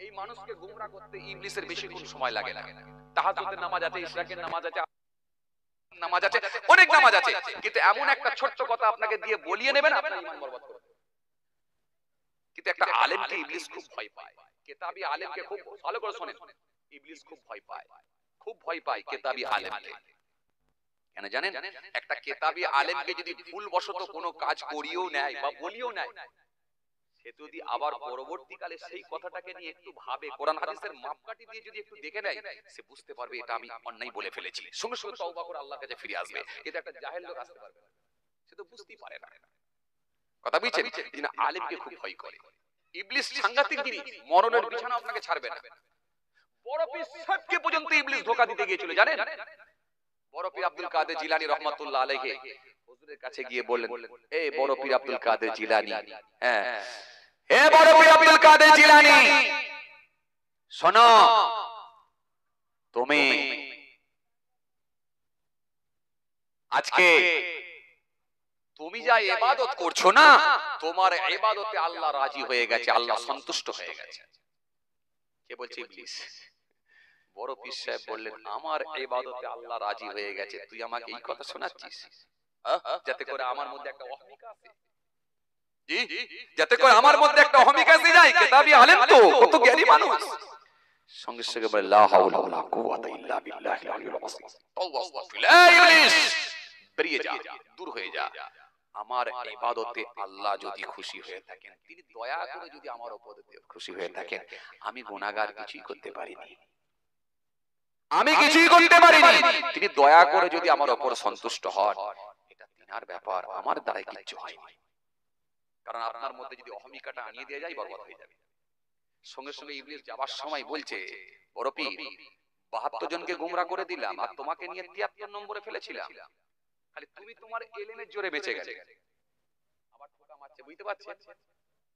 এই মানুষকে গোমরাহ করতে ইবলিসের বেশি কোন সময় লাগে না। তাহাজ্জুদের নামাজ আছে, ইশরাকের নামাজ আছে, নামাজ আছে, অনেক নামাজ আছে, কিন্তু এমন একটা ছোট্ট কথা আপনাকে দিয়ে বলিয়ে নেবেন, আপনার ঈমান বরবাদ করে দেবে। কিন্তু একটা আলেমকে ইবলিস খুব ভয় পায়, কিতাবী আলেমকে খুব, ভালো করে শুনেন, ইবলিস খুব ভয় পায়, খুব ভয় পায় কিতাবী আলেমকে। কেন জানেন? একটা কিতাবী আলেমকে যদি ভুলবশত কোনো কাজ করিয়েও নেয় বা বলিও নেয়, সে যদি আবার পরবর্তীকালে সেই কথাটাকে নিয়ে একটু ভাবে, কোরআন হাদিসের মাপকাঠি দিয়ে যদি একটু দেখে নেয়, সে বুঝতে পারবে এটা আমি অন্যায় বলে ফেলেছি, সঙ্গে সঙ্গে তওবা করে আল্লাহর কাছে ফিরে আসবে। কিন্তু একটা জাহেল লোক আসতে পারবে না, সে তো বুঝতেই পারে না। কথা বুঝছেন? যিনি আলেমকে খুব ভয় করে। ইবলিস সাংঘাতিক জিনিস, মরণের বিছানা আপনাকে ছাড়বে না। বড় পীর সাহেবকে পর্যন্ত ইবলিস ধোঁকা দিতে গিয়েছিল, জানেন? বড় পীর আব্দুল কাদের জিলানী রাহমাতুল্লাহ আলাইহি, হুজুর হুজুরের কাছে গিয়ে বললেন, এ বড় পীর আব্দুল কাদের জিলানী, হ্যাঁ হে বড় পীর আব্দুল কাদের জিলানী, শোনো, তুমি আজকে তুমি যা ইবাদত করছো না, তোমার ইবাদতে আল্লাহ রাজি হয়ে গেছে, আল্লাহ সন্তুষ্ট হয়ে গেছে। কে বলছে? ইবলিস। বড় পীর সাহেব বললেন, আমার ইবাদতে আল্লাহ রাজি হয়ে গেছে, তুই আমাকে এই কথা শোনাচ্ছিস যাতে করে আমার মধ্যে একটা অহমিকা আসে? জি, যাতে করে আমার মধ্যে একটা অহমিকা এসে যায়। কিতাবী আলেম তো, কত জ্ঞানী মানুষ। সঙ্গে সঙ্গে বলে, লা হাওলা ওয়ালা কুওয়াতা ইল্লা বিল্লাহিল আলিয়্যিল আযীম। তাওবা আস্তাগফিরুল্লাহ। এই ইবলিস, বেরিয়ে যা, দূর হয়ে যা। আমার ইবাদতে আল্লাহ যদি খুশি হয়ে থাকেন, তিনি দয়া করে যদি আমার উপর খুশি হয়ে থাকেন, আমি গুনাহগার কিছুই করতে পারিনি, আমি কিছুই করতে পারিনি, তিনি দয়া করে যদি আমার উপর সন্তুষ্ট হন, এটা তিনার ব্যাপার, আমার দ্বারা কিছু হয়নি। কারণ আপনার মধ্যে যদি অহমিকাটা আনিয়ে দেয়া যায়, বরবাদ হয়ে যাবে। সঙ্গে সঙ্গে ইবলিস যাবার সময় বলছে, বড় পীর, ৭২ জনকে গোমরা করে দিলাম, আর তোমাকে নিয়ে ৭৩ নম্বরে ফেলেছিলাম, খালি তুমি তোমার ইলমের জোরে বেঁচে গেলে। আবার ঠোকা মারছে, বুঝতে পারছেন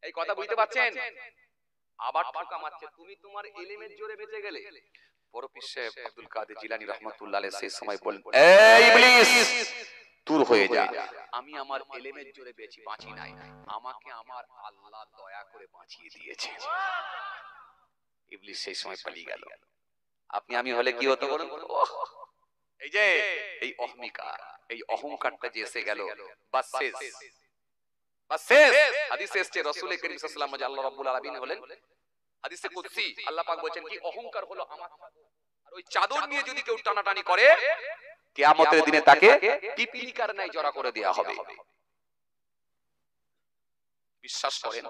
এই কথা? বুঝতে পারছেন? আবার ঠোকা মারছে, তুমি তোমার ইলমের জোরে বেঁচে গেলে। বড় পীর সাহেব আব্দুল কাদের জিলানী রাহমাতুল্লাহ আলাইহি সেই সময় বলেন, এই ইবলিস, দূর হয়ে যা, আমি আমার ইলমের জোরে বাঁচি নাই, আমাকে আমার আল্লাহ দয়া করে বাঁচিয়ে দিয়েছে। ইবলিস সেই সময় পালিয়ে গেল। আপনি আমি হলে কি হতো বলুন? এই যে এই অহমিকা, এই অহংকারটা যে এসে গেল, বাস শেষ, বাস শেষ। হাদিসে এসেছে, রাসূল করিম সাল্লাল্লাহু আলাইহি ওয়াসাল্লাম, আল্লাহ রাব্বুল আলামিন হলেন, হাদিসে কুদসি, আল্লাহ পাক বলেন কি, অহংকার হলো আমার চাদর, আর ওই চাদর নিয়ে যদি কেউ টানাটানি করে, কিয়ামতের দিনে তাকে পিপিলিকার ন্যায় জড়া করে দেয়া হবে। বিশ্বাস করেন,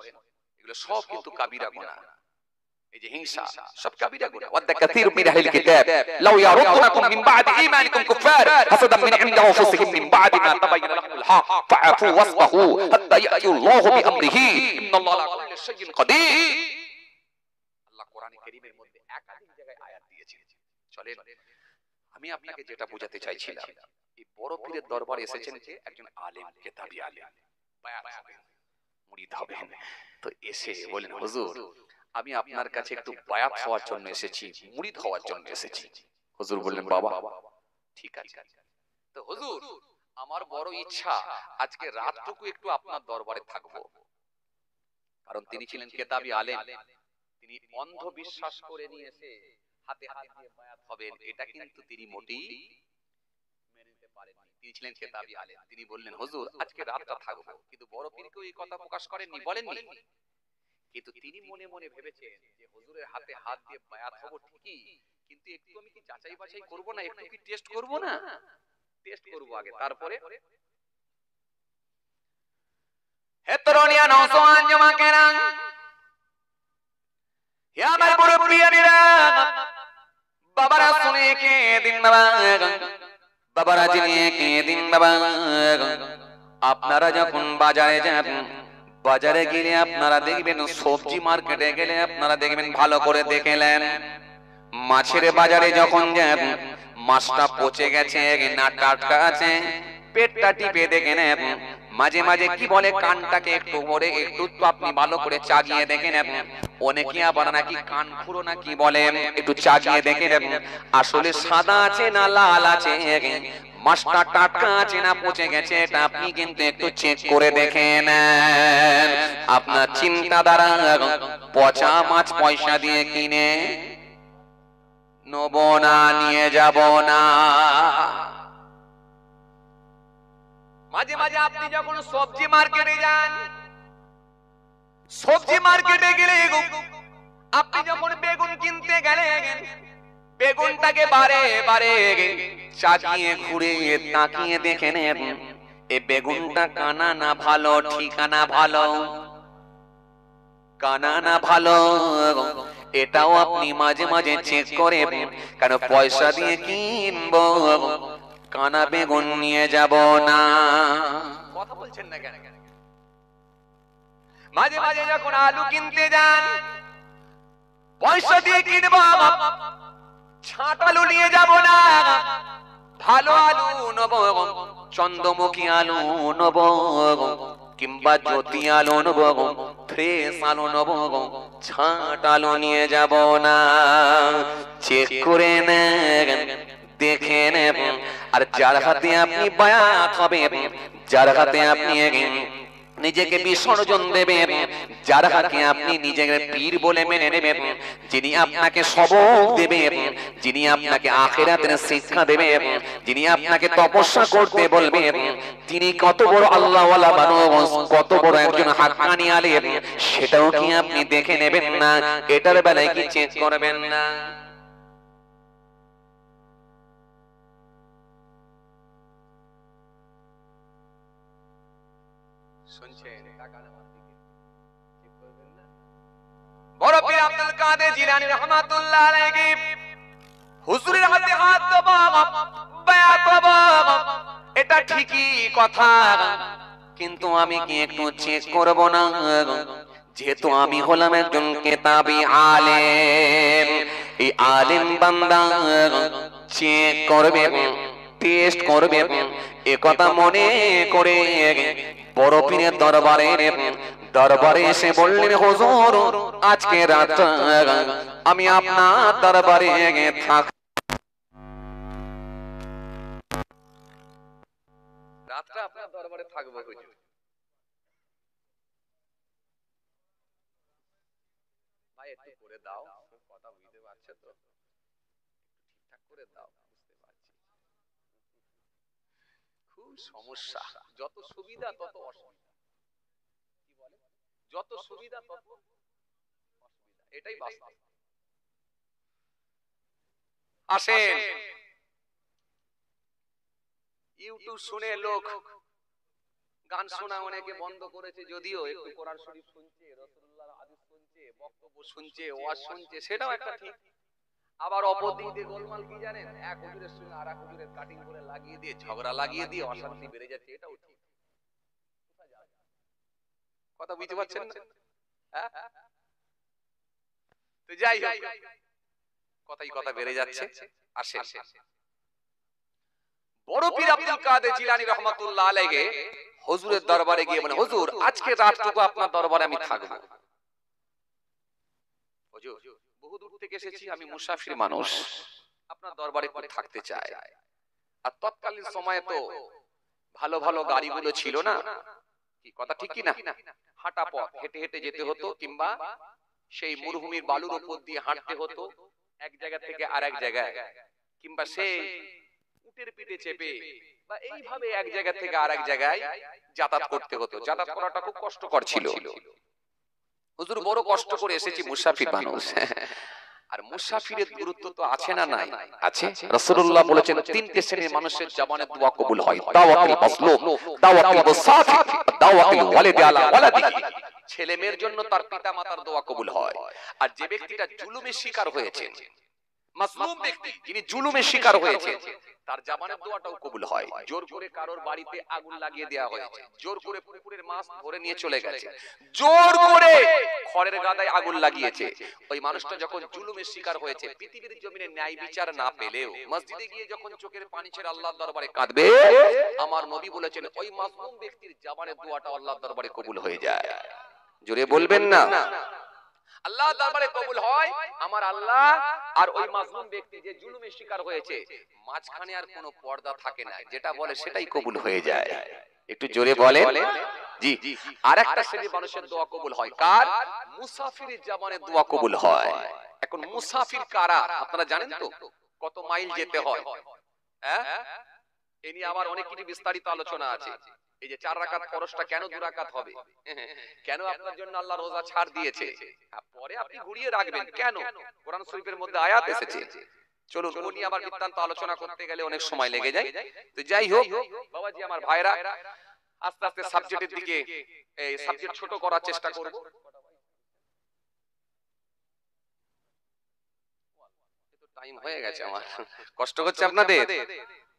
এগুলো সব কিন্তু কাবিরা গুনাহ। এই যে হিংসা, সব কাবিরা গুনাহ। ওয়াদা কাসীর মিন আহলিল কিতাব লাউ ইয়ারুদুকুম মিন বা'দি ঈমানিকুম কুফার হাসাদাম মিন ইনদি আনফুসিহিম মিন বা'দি মা তাবাyyana লাহুমুল হক ফাআফু ওয়াসফাহু হাত্তা ইয়াতি আল্লাহু বিআমরিহি ইন্নাল্লাহা আলা কুল্লি শাইইন কাদির। আল্লাহ কোরআনে কারীমের মধ্যে একাধিক জায়গায় আয়াত দিয়েছেন। চলেন, আমি আপনাকে যেটা বোঝাতে চাইছিলাম, এই বড় পীরের দরবারে এসেছেন যে একজন আলেম, কিতাবী আলেম, বায়াত হবেন, মুরিদ হবেন। তো এসে বলেন, হুজুর, আমি আপনার কাছে একটু বায়াত হওয়ার জন্য এসেছি, মুরিদ হওয়ার জন্য এসেছি। হুজুর বললেন, বাবা ঠিক আছে। তো হুজুর, আমার বড় ইচ্ছা আজকে রাতটুকু একটু আপনার দরবারে থাকবো। কারণ তিনি ছিলেন কিতাবী আলেম, তিনি অন্ধ বিশ্বাস করে নিয়ে এসে হাতে হাত দিয়ে বায়াত হবেন, এটা কিন্তু তিনি মোটেই মেনে নিতে পারেননি। তিনি ছিলেন কিতাবী আলেম, তিনি বললেন, হুজুর আজকে রাতটা থাকবো। কিন্তু বড় পীরকেও এই কথা প্রকাশ করেননি, বলেননি। কিন্তু তিনি মনে মনে ভেবেছেন যে হুজুরের হাতে হাত দিয়ে বায়াত হব ঠিকই, কিন্তু একটু আমি কি যাচাই বাছাই করব না, একটু কি টেস্ট করব না? টেস্ট করব আগে, তারপরে। হেতরনিয়া নওজওয়ান জমাকেরা, হে আমার বড় প্রিয়রা, বাবারা শুনে কে দিন বাবা, বাবারা জেনে কে দিন বাবা। আপনারা যখন বাজারে যান, বাজারে গেলে আপনারা দেখবেন, সবজি মার্কেটে গেলে আপনারা দেখবেন, ভালো করে দেখেলেন, মাছের বাজারে যখন যান, মাছটা পচে গেছে না টাটকা আছে, পেটটা টিপে দেখে নেন, মাঝে মাঝে কি বলে, কানটাকে একটু করে একটু তো আপনি ভালো করে চাগিয়ে দেখে নেন। অনেকে আবার নাকি কান খুঁড়ো না কি বলে, একটু চাগিয়ে দেখে নেন, আসলে সাদা আছে না লাল আছে, মাছটা টাটকা আছে না পচে গেছে, এটা আপনি কিন্তু একটু চেক করে দেখে নেন। আপনার চিন্তা দ্বারা পচা মাছ পয়সা দিয়ে কিনে নেব না, নিয়ে যাব না। মাঝে মাঝে আপনি যখন সবজি মার্কেটে যান, সবজি মার্কেটে গেলে আপনি যখন বেগুন কিনতে গেলেন, বেগুনটাকে বারে বারে চাকিয়ে ঘুরে তাকিয়ে দেখে নেন, এ বেগুনটা কানা না ভালো, ঠিকানা ভালো, কানা না ভালো, এটাও আপনি মাঝে মাঝে চেক করে, কেন পয়সা দিয়ে কিনবো, কানা বেগুন নিয়ে যাব না। কথা বলছেন না কেন? মাঝে মাঝে যখন আলু কিনতে যান, পয়সা দিয়ে কিনবো, ছাঁট আলু নিয়ে যাব না, ভালো আলু নেব, চন্দ্রমুখী আলু নেব, কিংবা জ্যোতি আলু নেব, ফ্রেশ আলু নেব, ছাট আলু নিয়ে যাব না। চেক করে নেন, দেখে নেব। আর যার হাতে আপনি বায়াত হবে, যার হাতে আপনি নিজেকে বিসর্জন দেবেন, যার হাতে আপনি নিজেকে পীর বলে মেনে নেবেন, যিনি আপনাকে সবক দেবেন, যিনি আপনাকে আখিরাতের শিক্ষা দেবেন, যিনি আপনাকে তপস্যা করতে বলবেন, তিনি কত বড় আল্লাহওয়ালা মানুষ, কত বড় একজন হাক্কানি আলেম, সেটাও কি আপনি দেখে নেবেন না? এটার বেলায় কি চেক করবেন না? শুনছেন? বড় পীর আব্দুল কাদের জিলানী রাহমাতুল্লাহ আলাইহি হুজুরের হাতে হাত দেব, বায়াত দেব, এটা ঠিকই কথা, কিন্তু আমি কি একটু চেক করব না? যেহেতু আমি হলাম একজন কিতাবী আলেম, এই আলেম বান্দা চেক করবে, টেস্ট করবে, এ কথা মনে করে বড় পীরের দরবারে এসে বললেন, হুজুর আজকে রাত আমি আপনার দরবারে থাক, রাতটা আপনার দরবারে থাকবো হুজুর। ভাই একটু করে দাও, কথা বুঝতে পারছো তো? ঠিকঠাক করে দাও, বুঝতে পারছি খুব সমস্যা। যত সুবিধা তত অসুবিধা, কি বলে? যত সুবিধা তত অসুবিধা, এটাই বাস্তব। আসেন, ইউটিউব শুনে লোক গান শোনা অনেকে বন্ধ করেছে, যদিও একটু কোরআন শরীফ শুনছে, রাসূলুল্লাহর হাদিস শুনছে, বক্তব্য শুনছে, ওয়াজ শুনছে, সেটাও একটা ঠিক। আবার অপর দিক দিয়ে গোলমাল কি জানেন, এক হুজুরের সঙ্গে আর এক হুজুরের কাটিং করে লাগিয়ে দিয়ে, ঝগড়া লাগিয়ে দিয়ে অশান্তি বেড়ে যাচ্ছে, এটাও ঠিক। কথা বুঝতে পারছেন না? হ্যাঁ, তো যাই হোক, কথা বেড়ে যাচ্ছে। আসেন, বড় পীর আব্দুল কাদের জিলানী রাহমাতুল্লাহ আলাইহি হুজুরের দরবারে গিয়ে বলেন, হুজুর আজকে রাতটুকু আপনার দরবারে আমি থাকবো। হুজুর বহু দূর থেকে এসেছি, আমি মুসাফির মানুষ, আপনার দরবারে একটু থাকতে চাই। আর তৎকালীন সময়ে তো ভালো ভালো গাড়িগুলো ছিল না, কি কথা ঠিক কি না? হাঁটা পথ, হেঁটে হেঁটে যেতে হতো, কিংবা সেই মরুভূমির বালুর উপর দিয়ে হাঁটতে হতো এক জায়গা থেকে আরেক জায়গায়, কিংবা সেই উটের পিঠে চেপে বা এইভাবে এক জায়গা থেকে আরেক জায়গায় যাতায়াত করতে হতো। যাতায়াত করাটা খুব কষ্টকর ছিল। হুজুর বড় কষ্ট করে এসেছি, মুসাফির মানুষ। আর মুসাফিরের গুরুত্ব তো আছে না নাই? আছে। রাসূলুল্লাহ বলেছেন তিনটে শ্রেণীর মানুষের জবানে দোয়া কবুল হয়, দাওয়াতুল মাসলুম, দাওয়াতুল মুসাফির, দাওয়াতুল ওয়ালিদি আলা ওয়ালাদিহি। ছেলে মেয়ের জন্য তার পিতা মাতার দোয়া কবুল হয়। আর যে ব্যক্তিটা জুলুমের শিকার হয়েছে, মাজলুম ব্যক্তি যিনি জুলুমের শিকার হয়েছে, তার জবানের দোয়াটাও কবুল হয়। জোর করে কারোর বাড়িতে আগুন লাগিয়ে দেওয়া হয়েছে, জোর করে পুকুরের মাছ ধরে নিয়ে চলে গেছে, জোর করে খড়ের গাদায় আগুন লাগিয়েছে, ওই মানুষটা যখন জুলুমের শিকার হয়েছে, পৃথিবীর জমিনে ন্যায় বিচার না পেলেও মসজিদে গিয়ে যখন চোখের পানি ছেড়ে আল্লাহর দরবারে কাঁদবে, আমার নবী বলেছেন ওই মাজলুম ব্যক্তির জবানের দোয়াটা আল্লাহর দরবারে কবুল হয়ে যায়। জোরে বলবেন না? আল্লাহর দরবারে কবুল হয় আমার আল্লাহ আর ওই মাজলুম ব্যক্তি যে জুলুমের শিকার হয়েছে, মাঝখানে আর কোনো পর্দা থাকে না, যেটা বলে সেটাই কবুল হয়ে যায়। একটু জোরে বলেন। জি। আরেকটা শ্রেণীর মানুষের দোয়া কবুল হয়, কার? মুসাফিরের জবানে দোয়া কবুল হয়। এখন মুসাফির কারা আপনারা জানেন তো? কত মাইল যেতে হয়? হ্যাঁ, এ নিয়ে আবার অনেক কিছু বিস্তারিত আলোচনা আছে। এই যে 4 রাকাত ফরজটা কেন 2 রাকাত হবে, কেন আপনার জন্য আল্লাহ রোজা ছাড় দিয়েছে, পরে আপনি ঘুরিয়ে রাখবেন কেন, কোরআন শরীফের মধ্যে আয়াত এসেছে। চলুন উনি আবার বৃত্তান্ত আলোচনা করতে গেলে অনেক সময় লেগে যায়। তো যাই হোক বাবাজি আমার ভাইরা, আস্তে আস্তে সাবজেক্টের দিকে, এই সাবজেক্ট ছোট করার চেষ্টা করব। টাইম হয়ে গেছে আমার, কষ্ট হচ্ছে আপনাদের?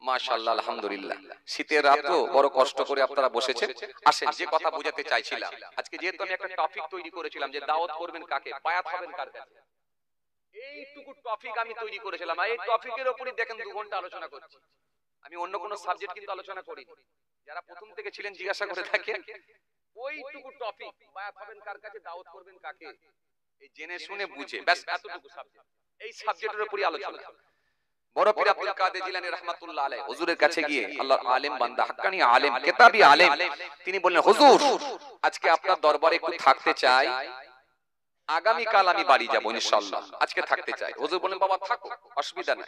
মাশাআল্লাহ, আলহামদুলিল্লাহ। শীতের রাতও বড় কষ্ট করে আপনারা বসেছেন। আসেন, যে কথা বোঝাতে চাইছিলাম, আজকে যেহেতু আমি একটা টপিক তৈরি করেছিলাম যে দাওয়াত করবেন কাকে, বায়াত হবেন কার কাছে, এইটুকু টপিক আমি তৈরি করেছিলাম, আর এই টপিকের উপরই দেখেন 2 ঘন্টা আলোচনা করছি। আমি অন্য কোনো সাবজেক্ট কিন্তু আলোচনা করিনি। যারা প্রথম থেকে ছিলেন জিজ্ঞাসা করে থাকেন ওইটুকু টপিক, বায়াত হবেন কার কাছে, দাওয়াত করবেন কাকে, এই জেনে শুনে বুঝে ব্যাস এতটুকু সাবজেক্ট, এই সাবজেক্টের উপরই আলোচনা। বড় পীর আব্দুল কাদের জিলানী রাহমাতুল্লাহ আলাইহি হুজুরের কাছে গিয়ে, আল্লাহর আলেম বান্দা, হাক্কানি আলেম, কিতাবী আলেম, তিনি বললেন হুজুর আজকে আপনার দরবারে একটু থাকতে চাই, আগামী কাল আমি বাড়ি যাব ইনশাআল্লাহ, আজকে থাকতে চাই। হুজুর বলেন বাবা থাকো, অসুবিধা নেই।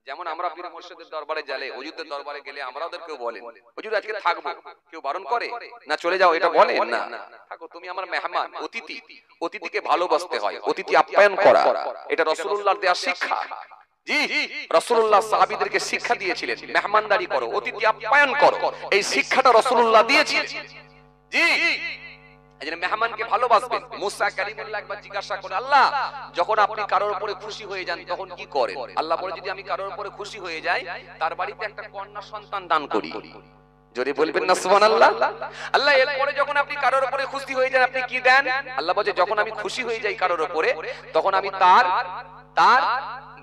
যেমন আমরা পীর মুর্শিদের দরবারে গেলে, হুজুরদের দরবারে গেলে আমরা ওদেরকেও বলেন হুজুর আজকে থাকবো, কেউ বারণ করে না চলে যাও এটা বলে না, থাকো তুমি আমার মেহমান, অতিথি, অতিথিকে ভালোবাসতে হয়, অতিথি আপ্যায়ন করা, এটা রাসূলুল্লাহর দেয়া শিক্ষা। জি রাসূলুল্লাহ সাহাবীদেরকে শিক্ষা দিয়েছিলেন, মেহমানদারি করো, অতিথি আপ্যায়ন করো, এই শিক্ষাটা রাসূলুল্লাহ দিয়েছিলেন। জি এইজন্য মেহমানকে ভালোবাসবেন। মুসা কালিমুল্লাহ একবার জিজ্ঞাসা করে, আল্লাহ যখন আপনি কারোর উপরে খুশি হয়ে যান তখন কি করেন? আল্লাহ বলে যদি আমি কারোর উপরে খুশি হয়ে যাই তার বাড়িতে একটা কন্যা সন্তান দান করি। জোরে বলবেন না সুবহানাল্লাহ। আল্লাহ এরপরে যখন আপনি কারোর উপরে খুশি হয়ে যান আপনি কি দেন? আল্লাহ বলে যখন আমি খুশি হয়ে যাই কারোর উপরে তখন আমি তার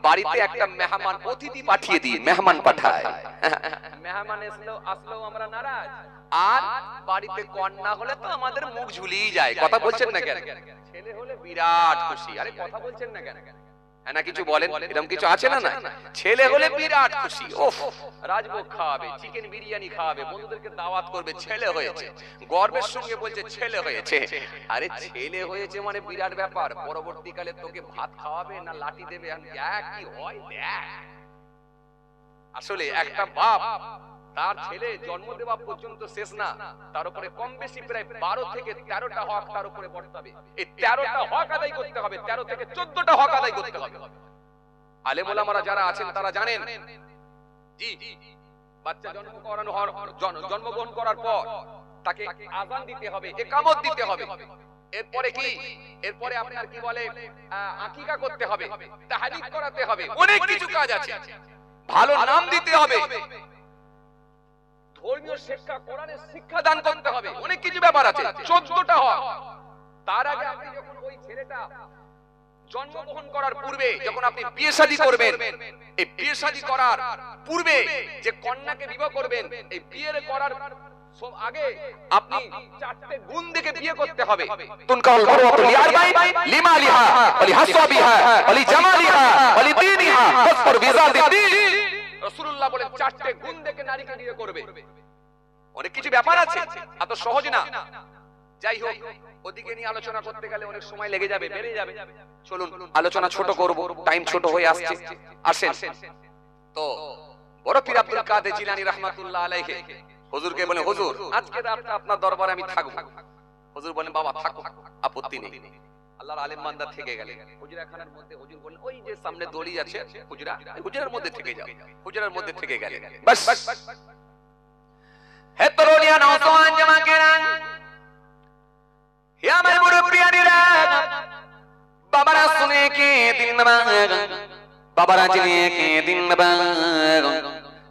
বাড়িতে একটা মেহমান অতিথি পাঠিয়ে দিই, মেহমান পাঠায়। মেহমান আসলেও আমরা নারাজ, আর বাড়িতে কন্যা হলে তো আমাদের মুখ ঝুলিয়ে যায়। কথা বলছেন না কেন? ছেলে হলে বিরাট খুশি। আরে কথা বলছেন না কেন? হ্যাঁ না কিছু বলেন, এরকম কিছু আছে না? না ছেলে হলে বিরাট খুশি, ওফ রাজভোগ খাওয়াবে, চিকেন বিরিয়ানি খাওয়াবে, বন্ধুদেরকে দাওয়াত করবে, ছেলে হয়েছে, গর্বের সঙ্গে বলছে ছেলে হয়েছে। আরে ছেলে হয়েছে মানে বিরাট ব্যাপার, পরবর্তীকালে তোকে ভাত খাওয়াবে না লাঠি দেবে, কি হয় দেখ। আসলে একটা বাপ তার ছেলে জন্ম দেওয়া পর্যন্ত শেষ না, তার উপরে কম বেশি প্রায় 12 থেকে 13টা হক তার উপরে বর্তাবে। এই 13টা হক আদায় করতে হবে, 13 থেকে 14টা হক আদায় করতে হবে। আলেম ওলামারা যারা আছেন তারা জানেন। জি বাচ্চা জন্মগ্রহণ করার পর তাকে আযান দিতে হবে, ইকামত দিতে হবে, এরপরে কি, এরপরে আপনার কি বলে আকিকা করতে হবে, তাহলিক করাতে হবে, অনেক কিছু কাজ আছে। ভালো নাম দিতে হবে, ধর্মীয় শিক্ষা, কোরআনের শিক্ষা দান করতে হবে, অনেক কিছু ব্যাপার আছে। 14টা হক। তার আগে আপনি যখন ওই ছেলেটা জন্মগ্রহণ করার পূর্বে যখন আপনি বিয়ে শাদী করবেন, এই বিয়ে শাদী করার পূর্বে যে কন্যাকে বিবাহ করবেন, এই বিয়ের করার আগে আপনি 4টে গুণ দেখে বিয়ে করতে হবে। তুনকাল মারওয়াতু লিআরবাই লিমালিহা ওয়া লিহাসাবিহা ওয়া লিজামালিহা ওয়া লিদীনিহা ফাসফর বিযাতিদ্দীন। রাসূলুল্লাহ বলেন 4টে গুণ দেখে নারীকে বিয়ে করবে। অনেক কিছু ব্যাপার আছে, এত সহজ না। যাই হোক, ওদিকে নিয়ে আলোচনা করতে গেলে অনেক সময় লেগে যাবে, বেড়ে যাবে। চলুন আলোচনা ছোট করব, টাইম ছোট হয়ে আসছে। আসেন তো বড় পীর আব্দুল কাদের জিলানী রাহমাতুল্লাহ আলাইহি হুজুরকে বলে, হুজুর আজকে রাতটা আপনার দরবারে আমি থাকব। হুজুর বলেন বাবা থাকো, আপত্তি নেই। আল্লাহর আলেম বান্দা থেকে গেলেন হুজরাখানার মধ্যে। হুজুর বলেন ওই যে সামনে দড়ি আছে হুজরা, হুজরার মধ্যে থেকে যাও। হুজরার মধ্যে থেকে গেলেন। বাস হে তরুণিয়া নওজওয়ান জামাকেরা, হে আমার মুরব্বিয়ানিরা, বাবারা শুনে কে দিন বাবারা জেনে কে দিন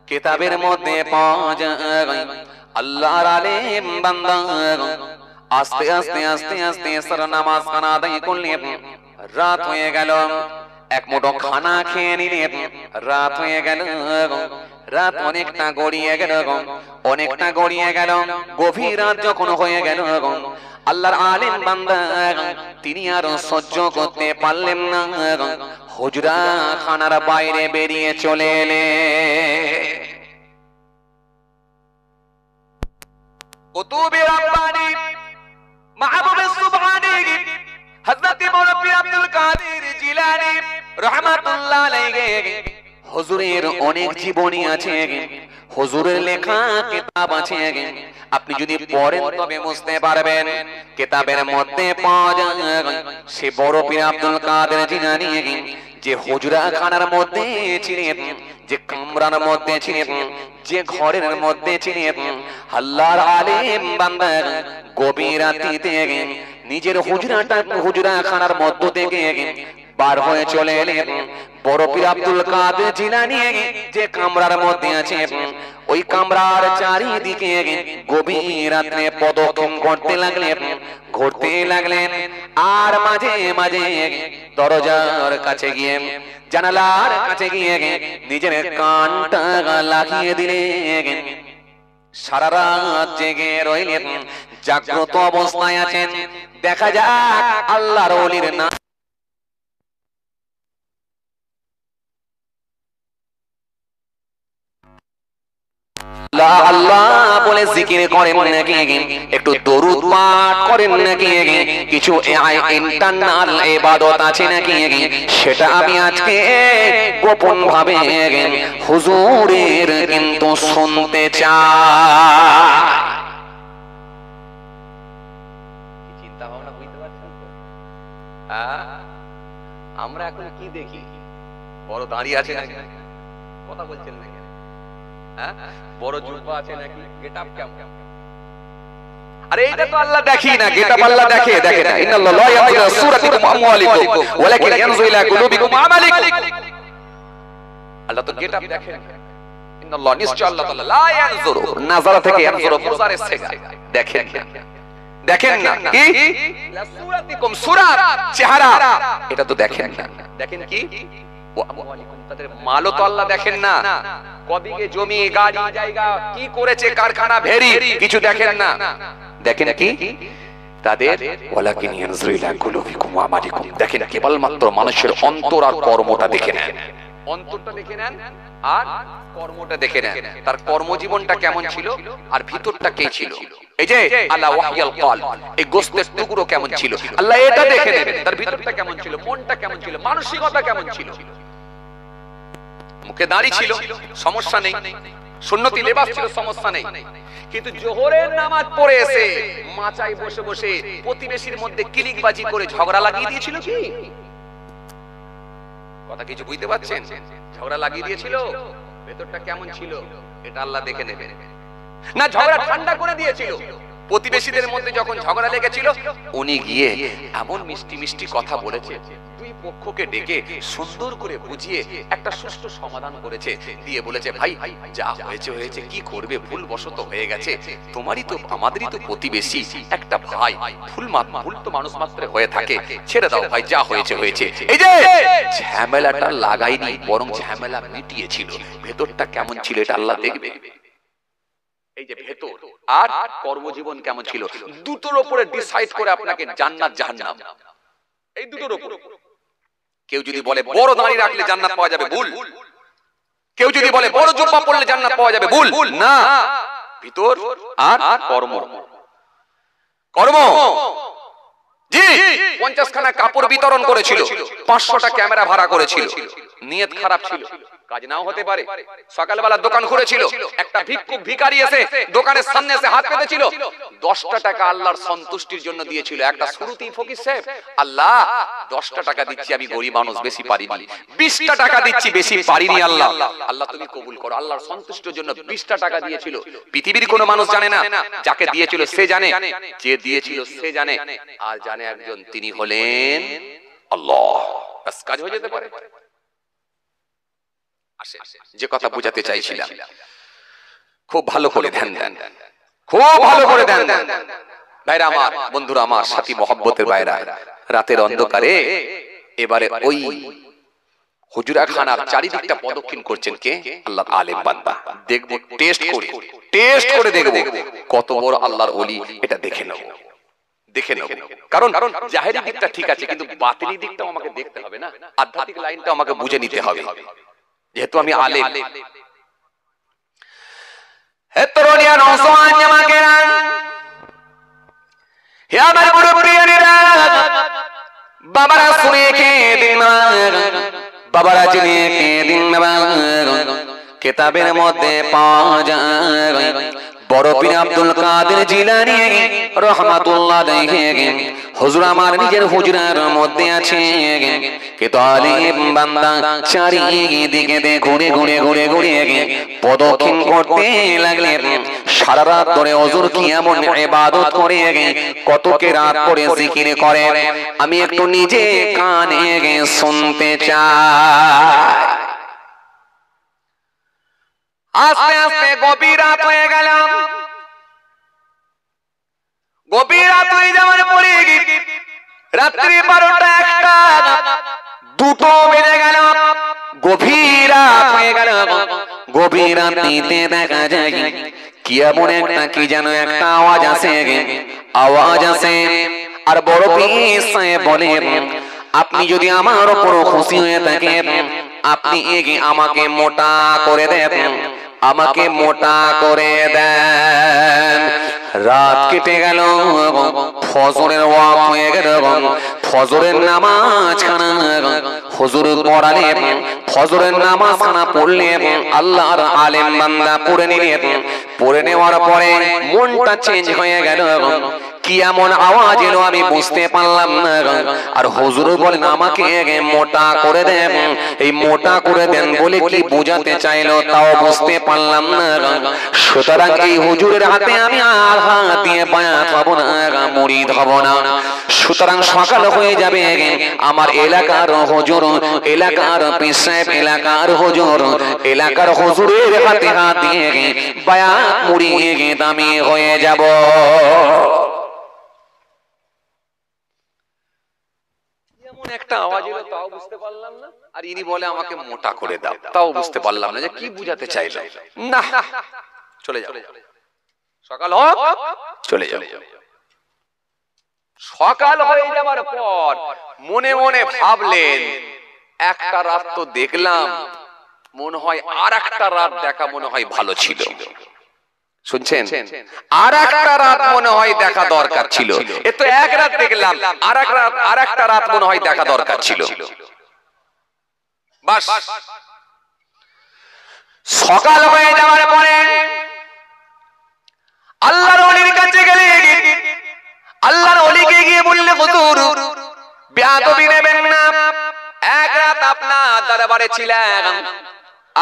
কিতাবের মধ্যে পাওয়া যায় আল্লাহর আলেম বান্দা আস্তে আস্তে আস্তে আস্তে আসর নামাজ খানা আদায় করলে রাত হয়ে গেল। এক মুঠো খানা খেয়ে নিলে রাত হয়ে গেল। রাত অনেকটা গড়িয়ে গেল, অনেকটা গড়িয়ে গেল। গভীর রাত যখন হয়ে গেল, আল্লাহর আলেম বান্দা তিনি আর সহ্য করতে পারলেন না, হুজরা খানার বাইরে বেরিয়ে চলে এলেন। কুতুবে রাব্বানি মাহবুবে সুবহানি হযরত মুরব্বি আব্দুল কাদের জিলানী রাহমাতুল্লাহ আলাইহি হুজুরের অনেক জীবনী আছে, হুজুরের লেখা কিতাব আছে। আপনি যদি পড়েন তবে বুঝতে পারবেন। কিতাবের মধ্যে পাওয়া যায় সে বড় পীর আব্দুল কাদের জিলানী যে হুজরা খানার মধ্যে ছিলেন, যে কামরার মধ্যে ছিলেন, যে ঘরের মধ্যে ছিলেন, আল্লাহর আলেম বান্দা গভীর রাতে নিজের হুজরা খানার মধ্য থেকে বার হয়ে চলে এলেন। বড় পীর আব্দুল কাদের জিলানী যে কামরার মধ্যে আছে, ওই কামরার চারিদিকে গভীর রাতে পদক্ষেপ করতে লাগলেন, ঘুরতে লাগলেন। আর মাঝে মাঝে দরজার কাছে গিয়ে জানালার কাছে গিয়ে নিজের কানটা লাগিয়ে দিলেন, সারা রাত জেগে রইলেন, জাগ্রত অবস্থায় আছেন। দেখা যাক আল্লাহর ওলির না আল্লাহ আল্লাহ বলে জিকির করেন নাকি, একটু দরুদ পাঠ করেন নাকি, কিছু ইন্টারনাল ইবাদত আছে নাকি, সেটা আমি আজকে গোপন ভাবে হুজুরের কিন্তু শুনতে চাই। চিন্তা ভাবনা বুঝতে পারছেন তো? আমরা এখন কি দেখি? বড় দাঁড়িয়ে আছে নাকি, কথা বলছেন নাকি, বড় জুব্বা আছে নাকি, গেটআপ কেমন? আরে এটা তো আল্লাহ দেখি না, গেটআপ আল্লাহ দেখে দেখে না। ইন্নাল্লাহ লা ইয়ানজুরু ইলা সূরাতিকুম আমওয়ালিকুম ওয়ালাকিন ইয়ানজুরু ইলা কুলুবিকুম ওয়া আমালিকুম। আল্লাহ তো গেটআপ দেখেন। ইন্নাল্লাহ নিশ্চয় আল্লাহ তাআলা লা ইয়ানজুরু, নাজারা থেকে ইয়ানজুরু মুজারের থেকে দেখেন না, দেখেন না কি ইলা সূরাতিকুম, সূরা চেহারা এটা তো দেখেন না, দেখেন কি ওয়া আমওয়ালিকুম, তাদের মালও তো আল্লাহ দেখেন না, কদিকে জমি গাড়ি জায়গা কি করেছে কারখানা ভেরি কিছু দেখেন না, দেখেন কি তাদের ওয়ালাকিন ইয়ানজুরু ইলা কুলুবিকুম ওয়া আমালিকুম, দেখেন কেবলমাত্র মানুষের অন্তর আর কর্মটা দেখে নেন, অন্তরটা দেখে নেন আর কর্মটা দেখে নেন, তার কর্মজীবনটা কেমন ছিল আর ভিতরটা কে ছিল। এই যে আল্লাহ ওয়াহিয়াল কলব, এই গোশতের টুকরো কেমন ছিল আল্লাহ এটা দেখে নেন, তার ভিতরটা কেমন ছিল, মনটা কেমন ছিল, মানসিকতা কেমন ছিল। মুখে দাড়ি ছিল সমস্যা নেই, সুন্নতি লেবাস ছিল সমস্যা নেই, কিন্তু জোহরের নামাজ পড়ে এসে মাচায় বসে বসে প্রতিবেশীর মধ্যে কিলিকবাজি করে ঝগড়া লাগিয়ে দিয়েছিল কি? কথা কিছু বুঝতে পারছেন? ঝগড়া লাগিয়ে দিয়েছিল, ভেতরটা কেমন ছিল এটা আল্লাহ দেখে নেবেন। না ঝগড়া ঠান্ডা করে দিয়েছিল, প্রতিবেশীদের মধ্যে যখন ঝগড়া লেগেছিল উনি গিয়ে এমন মিষ্টি মিষ্টি কথা বলেছে, দুই পক্ষকে ডেকে সুন্দর করে বুঝিয়ে একটা সুষ্ঠু সমাধান করেছে, দিয়ে বলেছে ভাই যা হয়েছে হয়েছে, কি করবে, ভুলবশত হয়ে গেছে, তোমারই তো আমাদেরই তো প্রতিবেশী একটা ভাই, ভুল তো মানুষ মাত্র হয়ে থাকে, ছেড়ে দাও ভাই, যা হয়েছে হয়েছে। এই যে ঝামেলাটা লাগাইনি, বরং ঝামেলা মিটিয়েছিল, ভেতরটা কেমন ছিল এটা আল্লাহ দেখবে। এই যে ভেতর আর কর্মজীবন কেমন ছিল, দুটোর উপরে ডিসাইড করে আপনাকে জান্নাত জাহান্নাম, এই দুটোর উপর। কেউ যদি বলে বড় দাড়ি রাখলে জান্নাত পাওয়া যাবে, ভুল। কেউ যদি বলে বড় জুব্বা পরলে জান্নাত পাওয়া যাবে, ভুল না। ভিতর আর কর্ম, কর্ম। জি 50 খানা কাপড় বিতরণ করেছিল, 500টা ক্যামেরা ভাড়া করেছিল, নিয়ত খারাপ ছিল, কাজ নাও হতে পারে। সকালবেলা দোকান খুলেছিল, একটা ভিক্ষুক ভিখারি এসে দোকানের সামনে এসে হাত পেতেছিল, 10টা টাকা আল্লাহর সন্তুষ্টির জন্য দিয়েছিল। একটা শুরুতি ফকির সাহেব, আল্লাহ 10টা টাকা দিচ্ছি, আমি গরিব মানুষ, বেশি পারিনি, 20টা টাকা দিচ্ছি, বেশি পারিনি, আল্লাহ আল্লাহ তুমি কবুল করো। আল্লাহর সন্তুষ্টির জন্য 20টা টাকা দিয়েছিল। পৃথিবীর কোনো মানুষ জানে না, যাকে দিয়েছিল সে জানে, যে দিয়েছিল সে জানে, আর জানে একজন, তিনি হলেন আল্লাহ। বাস কাজ হয়ে যেতে পারে। যে কথা বুঝাতে চাইছিলাম, খুব ভালো করে ধ্যান দেন, খুব ভালো করে ধ্যান দেন ভাইরা আমার, বন্ধুরা আমার, সাথী মহব্বতের ভাইরা। রাতের অন্ধকারে এবারে ওই হুজরাখানার চারিদিকটা প্রদক্ষিণ করছেন কে? আল্লাহর আলেম বান্দা। দেখবো, টেস্ট করে দেখবো কত বড় আল্লাহর ওলি, এটা দেখে নেব, দেখে নেব। কারণ জাহেরি দিকটা ঠিক আছে, কিন্তু বাতিনি দিকটাও আমাকে দেখতে হবে না, আধ্যাত্মিক লাইনটা আমাকে বুঝে নিতে হবে, যেহেতু আমি আলেম। হে তরুণিয়া নওজোয়ান জামাকেরা, হে আমার মুরব্বিয়ানেরা, বাবারা শুনে খেয়ে দিন, বাবারা জেনে খেয়ে দিন। কিতাবের মধ্যে পাওয়া যায় বড় পীর আব্দুল কাদের জিলানী রাহমাতুল্লাহ আলাইহি, হুজুর আমার নিজের হুজরার মধ্যে আছে, কে তালিম বান্দা চারিদিকে ঘুরে ঘুরে ঘুরে ঘুরে প্রদক্ষিণ করতে লাগলেন। সারা রাত ধরে হুজুর কি এমন ইবাদত করে, কত কে রাত করে জিকির করে, আমি একটু নিজে কানে শুনতে চাই। আস্তে আস্তে গভীর রাত হয়ে গেল, গভীর রাত হয়ে যাওয়ার পরে রাত্রি 12টা 1টা দুটো বেজে গেল, গভীর রাত হয়ে গেল। গভীর রাতে দেখা যায় কি এমন একটা কি যেন একটা আওয়াজ আসে, আওয়াজ আসে। আর বড় পীর সাহেব বলেন, আপনি যদি আমার উপর খুশি হয়ে থাকেন, আপনি আমাকে মোটা করে দেন, আমাকে মোটা করে দেন। রাত কেটে গেল, ফজরের ওয়াক্ত হয়ে গেল। ফজরের নামাজ খানা হুজুর পড়ালেন, ফজরের নামাজ খানা পড়লেন, আল্লাহর আলেম বান্দা পড়ে নিলেন। পড়ে নেওয়ার পরে মনটা চেঞ্জ হয়ে গেল। কি এমন আওয়াজ এলো আমি বুঝতে পারলাম না। আর হুজুর বলেন আমাকে মোটা করে দেন। এই মোটা করে দেন বলে কি বোঝাতে চাইলো তাও বুঝতে পারলাম না। সুতরাং এই হুজুরের হাতে আমি আর হাত দিয়ে বায়াত হব না, মুরিদ হব না। সুতরাং সকাল হয়ে যাবে, আমার এলাকার হুজুর, এলাকার পীর সাহেব, এলাকার হুজুর, এলাকার হুজুরের হাতে হাত দিয়ে বায়াত মুড়িয়ে দামি হয়ে যাব। একটা আওয়াজ এলো তাও বুঝতে পারলাম না, আর ইনি বলে আমাকে মোটা করে দাও, তাও বুঝতে পারলাম না যে কি বুঝাতে চাইলো। না, চলে যাও, সকাল হোক, চলে যাও। সকাল হয়ে যাবার পর মনে মনে ভাবলেন, একটা রাত তো দেখলাম, মনে হয় আর একটা রাত দেখা মনে হয় ভালো ছিল। শুনছেন, আর একটা রাত মনে হয় দেখা দরকার ছিল। এ তো এক রাত দেখলাম, আর একটা রাত মনে হয় দেখা দরকার ছিল। বাস সকাল হয়ে যাওয়ার পরে আল্লাহর ওলির কাছে গেলে, আল্লাহর ওলিকে গিয়ে বললে, হুজুর বেয়াদবি নেবেন না, এক রাত আপনার দরবারে ছিলাম,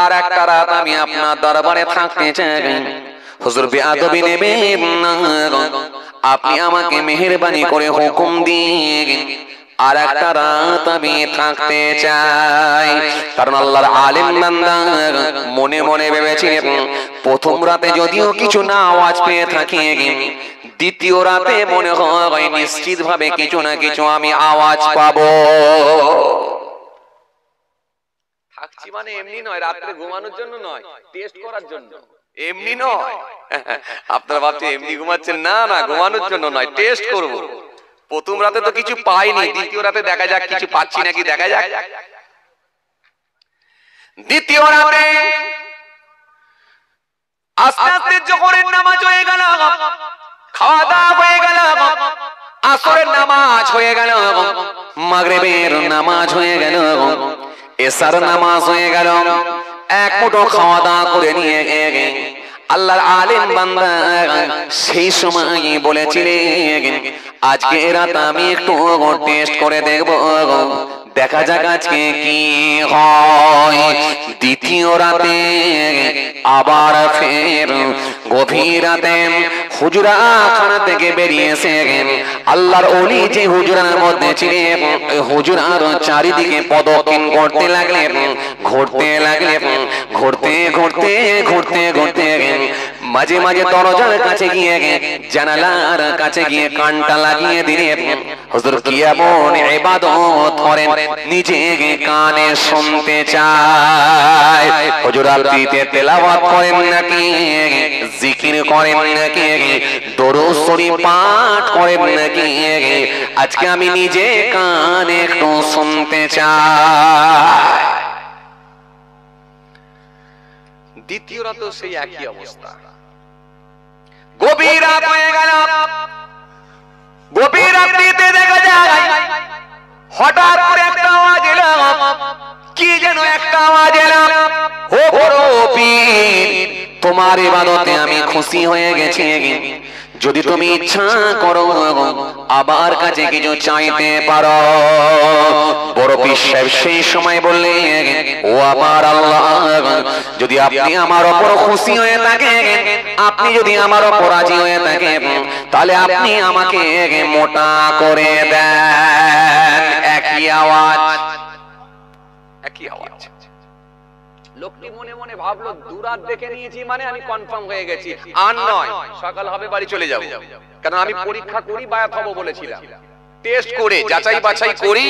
আর একটা রাত আমি আপনার দরবারে থাকতে চাই। হুজুর বেয়াদবি নেবেন না, আপনি আমাকে মেহেরবানি করে হুকুম দিন, আর একটা রাত আমি থাকতে চাই। কারণ আল্লাহর আলেম বান্দা মনে মনে ভেবেছিলেন, প্রথম রাতে যদিও কিছু না আওয়াজ পেয়ে থাকি, দ্বিতীয় রাতে মনে হয় নিশ্চিত ভাবে কিছু না কিছু আমি আওয়াজ পাবো। থাকছি মানে এমনি নয়, রাত্রে ঘুমানোর জন্য নয়, টেস্ট করার জন্য। এমনি নয়, আপনারা ভাবছেন এমনি ঘুমাচ্ছেন, না না, ঘুমানোর জন্য নয়, টেস্ট করব। প্রথম রাতে তো কিছু পাইনি, দ্বিতীয় রাতে দেখা যাক কিছু পাচ্ছি নাকি, দেখা যাক। দ্বিতীয় রাতে আস্তে আস্তে জোহরের নামাজ হয়ে গেল, খাওয়া দাওয়া হয়ে গেল, আসরের নামাজ হয়ে গেল, মাগরিবের নামাজ হয়ে গেল, এশার নামাজ হয়ে গেল। এক মুঠো খাওয়া দাওয়া করে নিয়ে আল্লাহর আলেম বান্দা সেই সময় বলেছিলেন, আজকে রাত আমি একটু টেস্ট করে দেখব, দেখা যাক আজকে কি হয়। দ্বিতীয় রাতে আবার ফের গভীর রাতে হুজরাখানা থেকে বেরিয়েছে আল্লাহর ওলি যে হুজরার মধ্যে ছিলেন, হুজরার চারিদিকে প্রদক্ষিণ করতে লাগলেন, ঘুরতে লাগলেন, ঘুরতে ঘুরতে ঘুরতে ঘুরতে মাঝে মাঝে দরজার কাছে গিয়ে, জানালার কাছে গিয়ে কানটা লাগিয়ে দিলেন। হুজুর কি এমন ইবাদত করেন নিজে কানে শুনতে চায়। হুজুর রাত্রিতে তেলাওয়াত করেন নাকি, জিকির করেন নাকি, দরুদ শরীফ পাঠ করেন নাকি, আজকে আমি নিজে কানে একটু শুনতে চাই। দ্বিতীয় রাত সেই একই অবস্থা। গভীর রাত হয়ে গেল, গভীর রাত্রিতে দেখা যায় হঠাৎ করে একটা আওয়াজ এলো, কি যেন একটা আওয়াজ এলো, ও বড় পীর তোমার ইবাদতে আমি খুশি হয়ে গেছি, যদি তুমি ইচ্ছা করো আবার কাছে কিছু চাইতে পারো। বড় পীর সাহেব সেই সময় বললেন, ও আমার আল্লাহ, যদি আপনি আমার উপর খুশি হয়ে থাকেন, আপনি যদি আমার উপর রাজি হয়ে থাকেন, তাহলে আপনি আমাকে মোটা করে দেন। একই আওয়াজ, একই আওয়াজ। লোকটি মনে মনে ভাবলো, দুরাত দেখে নিয়েছি মানে আমি কনফার্ম হয়ে গেছি, আর নয়, সকাল হবে বাড়ি চলে যাব। কারণ আমি পরীক্ষা করি বায়াত হব বলেছিলাম, টেস্ট করে যাচাই বাছাই করি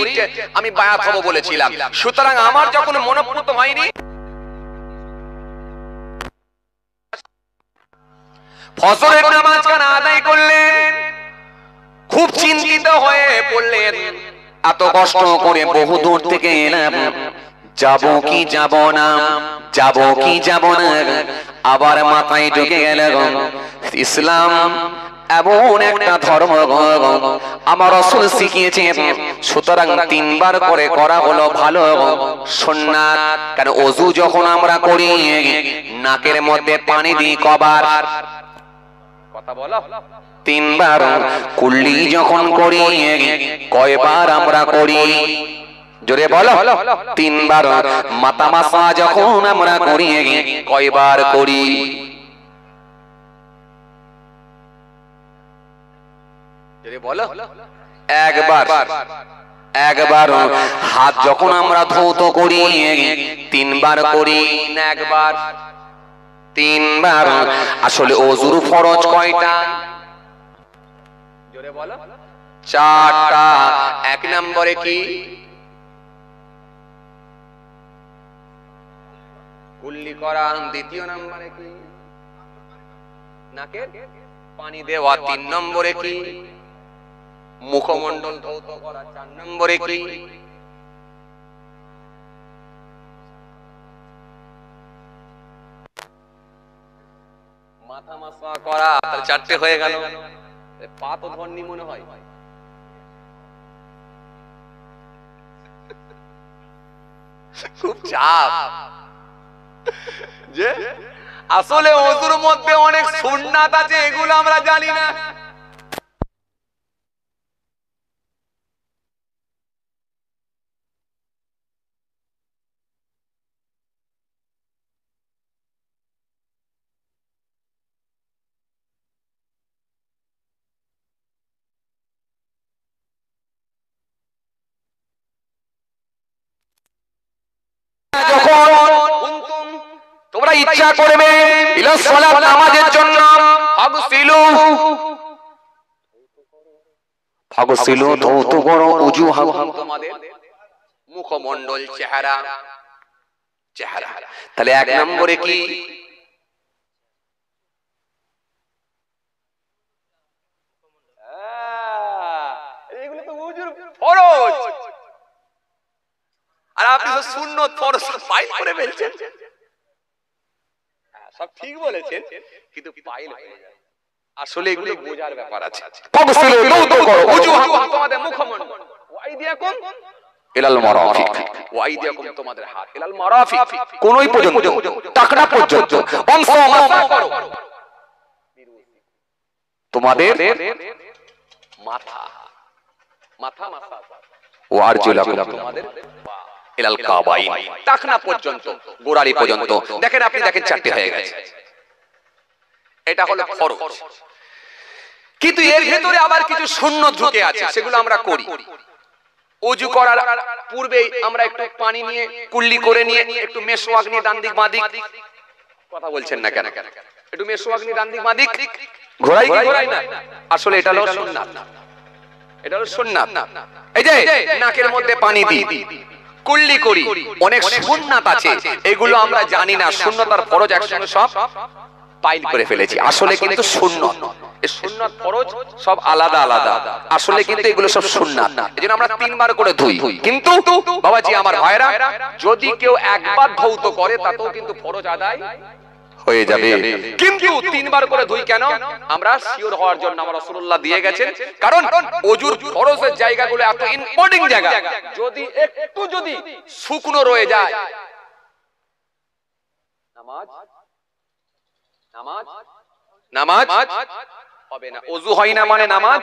আমি বায়াত হব বলেছিলাম। সুতরাং আমার যখন মনোপুত হয়নি, ফজরের নামাজ খান আদায় করলেন, খুব চিন্তিত হয়ে পড়লেন, এত কষ্ট করে বহু দূর থেকে এলাম, যাব কি যাব না, যাব কি যাব না। আবার মাথায় ঢুকে গেল ইসলাম এমন একটা ধর্ম আমার রাসূল শিখিয়েছেন, সুতরাং তিনবার করে করা হলো ভালো সুন্নাত। কারণ ওযু যখন আমরা করি নাকের মধ্যে পানি দিই কবার, কথা বলো, তিনবার। কুল্লি যখন করি কয়বার আমরা করি, জোরে বলো, তিনবার। মাথা মাসা যখন আমরা করি কয়বার করি, জোরে বলো, একবার। একবার। হাত যখন আমরা ধৌত করি তিনবার করি না একবার, তিনবার। আসলে ওযুর ফরজ কয়টা, জোরে বলো, চারটা। এক নম্বরে কি, কুল্লি করা। দ্বিতীয় নম্বরে কি, নাকে পানি দেওয়া। তিন নম্বরে কি, মুখমণ্ডল ধৌত করা। চার নম্বরে কি, মাথা মাসা করা। তাহলে চারটে হয়ে গেল। পা তো ধরনি মনে হয়, খুব চাপ যে আসলে ওযুর মধ্যে অনেক সুন্নাত আছে, এগুলো আমরা জানি না। তোমরা ইচ্ছা করবে ইলা সালাত নামাজের জন্য ফাগসিলু ধৌত করো উজুহাকুম, তোমাদের মুখমণ্ডল, চেহারা। চেহারা। তাহলে এক নম্বরে কি, এগুলো তো ওযুর ফরজ, আর আপনি তো সুন্নত ফরজ পাইল করে ফেলছেন। সব ঠিক বলেছেন, কিন্তু পাইল হয়ে যায়। আসলে এগুলো বোঝার ব্যাপার আছে। ফাগসিলু ধৌত করো উজুহাকুম, তোমাদের মুখমণ্ডল, ওয়াইদিয়াকুম ইলাল মারাফিক, ওয়াইদিয়াকুম তোমাদের হাত ইলাল মারাফিক, কোনই পর্যন্ত, টাকনা পর্যন্ত অংশ মাসা করো। তোমাদের মাথা, মাথা মাসা ও আরজুলাকুম, তোমাদের ইলাল কাবাইন, টাকনা পর্যন্ত, গোড়ালি পর্যন্ত। দেখেন আপনি, দেখেন চারটি হয়ে গেছে। এটা হলো ফরজ। কিন্তু এর ভেতরে আবার কিছু সুন্নত ঢুকে আছে, সেগুলো আমরা করি। ওযু করার পূর্বে আমরা একটু পানি নিয়ে কুল্লি করে নিয়ে একটু মেসওয়াক নিয়ে ডান দিক বাঁ দিক, কথা বলছেন না কেন, একটু মেসওয়াক নিয়ে ডান দিক বাঁ দিক ঘোরাই কি ঘোরাই না, আসলে এটা হলো সুন্নাত। এটা হলো সুন্নাত। এই যে নাকের মধ্যে পানি দিই, কুল্লি করি, অনেক সুন্নাত আছে, এগুলো আমরা জানি না। সুন্নাত আর ফরজ একসঙ্গে সব পাইল করে ফেলেছি। আসলে কিন্তু সুন্নাত, এই সুন্নাত ফরজ সব আলাদা আলাদা। আসলে কিন্তু এগুলো সব সুন্নাত। এজন্য আমরা তিনবার করে ধুই। কিন্তু বাবাজি আমার ভাইরা, যদি কেউ একবার ধৌত করে তাতেও কিন্তু ফরজ আদায় হয়ে যাবে। কিন্তু তিনবার করে ধুই কেন, আমরা শিওর হওয়ার জন্য। আমার রাসূলুল্লাহ দিয়ে গেছেন, কারণ ওযুর ফরজের জায়গাগুলো এত ইম্পর্টেন্ট জায়গা, যদি একটু যদি শুকনো রয়ে যায় নামাজ নামাজ নামাজ হবে না। ওযু হয় না মানে নামাজ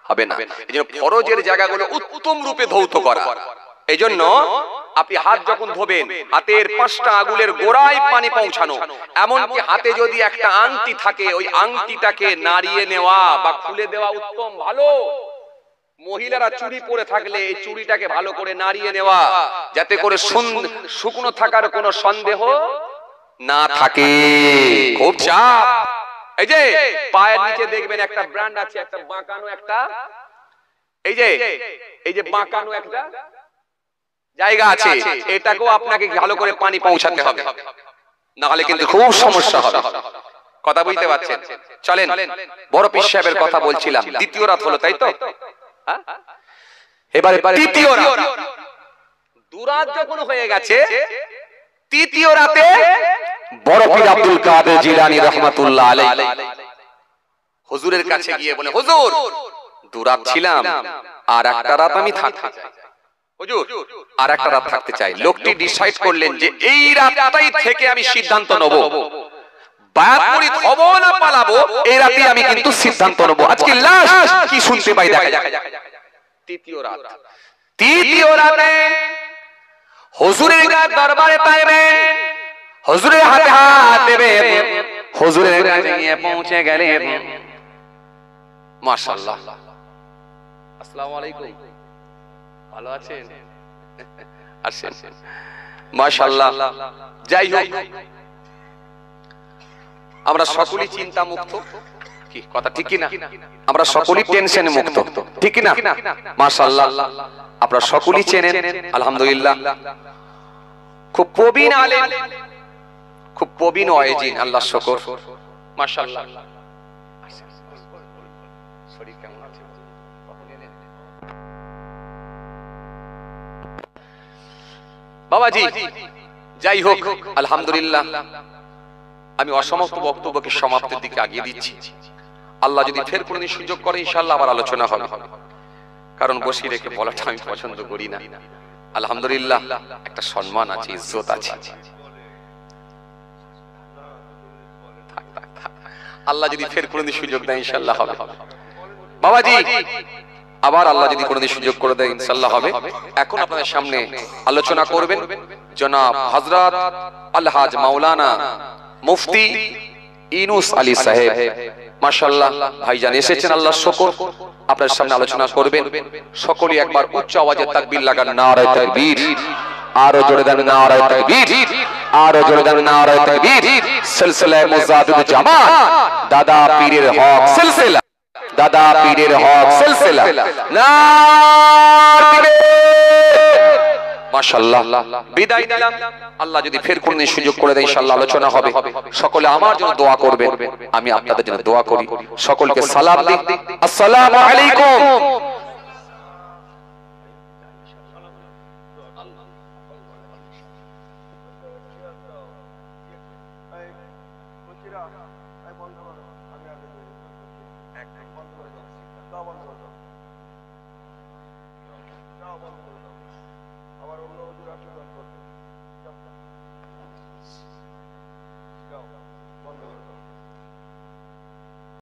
হবে না। এজন্য ফরজের জায়গাগুলো উত্তম রূপে ধৌত করা। এজন্য আপনি হাত যখন ধোবেন, হাতের 5টা আঙ্গুলের গোড়ায় পানি পৌঁছানো। এমনকি হাতে যদি একটা আংটি থাকে, ওই আংটিটাকে নাড়িয়ে নেওয়া বা খুলে দেওয়া উত্তম, ভালো। মহিলারা চুড়ি পরে থাকলে এই চুড়িটাকে ভালো করে নাড়িয়ে নেওয়া, যাতে করে শুকনো থাকার কোনো সন্দেহ না থাকে। খুব চাপ। এই যে পায়ের নিচে দেখবেন একটা ব্র্যান্ড আছে, একটা বাঁকানো একটা এই যে বাঁকানো একটা জায়গা আছে, এটাকেও আপনাকে ভালো করে পানি পৌঁছাতে হবে, না হলে কিন্তু খুব সমস্যা হবে। কথা বুঝতে পারছেন? চলেন, বড় পীর সাহেবের কথা বলছিলাম, দ্বিতীয় রাত হলো তাই তো? এবারে তৃতীয় রাত। দুরাত যখন হয়ে গেছে, তৃতীয় রাতে বড় পীর আব্দুল কাদের জিলানী রাহমাতুল্লাহ আলাইহি হুজুরের কাছে গিয়ে বলে, হুজুর দুরাত ছিলাম, আর একটা রাত আমি থাকতে চাই। হুজুর আর একটা রাত থাকতে চাই। লোকটি ডিসাইড করলেন যে এই রাতটাই থেকে আমি সিদ্ধান্ত নেব, বায়াত মুরিদ হব না পালাবো, এই রাতে আমি কিন্তু সিদ্ধান্ত নেব। আজকে লাস্ট কি শুনতে পাই দেখা যাক। তৃতীয় রাত, তৃতীয় রাতে হুজুরের দরবারে পাইবেন, হুজুরের হাতে হাত দেবেন, হুজুরের কাছে গিয়ে পৌঁছে গেলেন। মাশাআল্লাহ, আসসালামু আলাইকুম, ভালো আছেন? আসেন, মাশাআল্লাহ। যাই হোক, আমরা সকলেই চিন্তা মুক্ত, কি কথা ঠিক কি না? আমরা সকলেই টেনশন মুক্ত, ঠিক কি না? মাশাআল্লাহ, আপনারা সকলেই চেনেন আলহামদুলিল্লাহ। খুব প্রবীণ আলেম, খুব প্রবীণ ওয়াইজিন, আল্লাহর শুকর, মাশাআল্লাহ। শরীর কেমন আছে? বাবাজি, যাই হোক আলহামদুলিল্লাহ, আমি অসমাপ্ত বক্তব্যকে সমাপ্তির দিকে আগিয়ে দিচ্ছি। আল্লাহ যদি ফের কোনদিন সুযোগ করে ইনশাআল্লাহ আবার আলোচনা হবে, কারণ বসে রেখে বলাটা আমি পছন্দ করি না। আলহামদুলিল্লাহ, একটা সম্মান আছে, ইজ্জত আছে। আল্লাহ যদি ফের কোনদিন সুযোগ দেয় ইনশাআল্লাহ হবে। বাবাজি, আবার আল্লাহ যদি কোনদিন সুযোগ করে দেয় ইনশাআল্লাহ হবে। এখন আপনাদের সামনে আলোচনা করবেন জনাব হযরত আলহাজ মাওলানা মুফতি ইউনুস আলী সাহেব। মাশাআল্লাহ, ভাইজান এসেছেন, আল্লাহর শুকর। আপনাদের সামনে আলোচনা করবেন। সকলেই একবার উচ্চ আওয়াজে তাকবীর লাগান, নারায়ে তাকবীর। আরো জোরে দেন নারায়ে তাকবীর, আরো জোরে দেন নারায়ে তাকবীর। সিলসিলা মুজাদ্দিদ জামাত দাদা পীরের হক সিলসিলা, দাদা পীরের হক সিলসিলা, নারায়ে মাশাআল্লাহ। বিদায় নিলাম। আল্লাহ যদি ফের কোনদিন সুযোগ করে দেয় ইনশাআল্লাহ আলোচনা হবে। সকলে আমার জন্য দোয়া করবেন, আমি আপনাদের জন্য দোয়া করি। সকলকে সালাম দিই, আসসালামু আলাইকুম।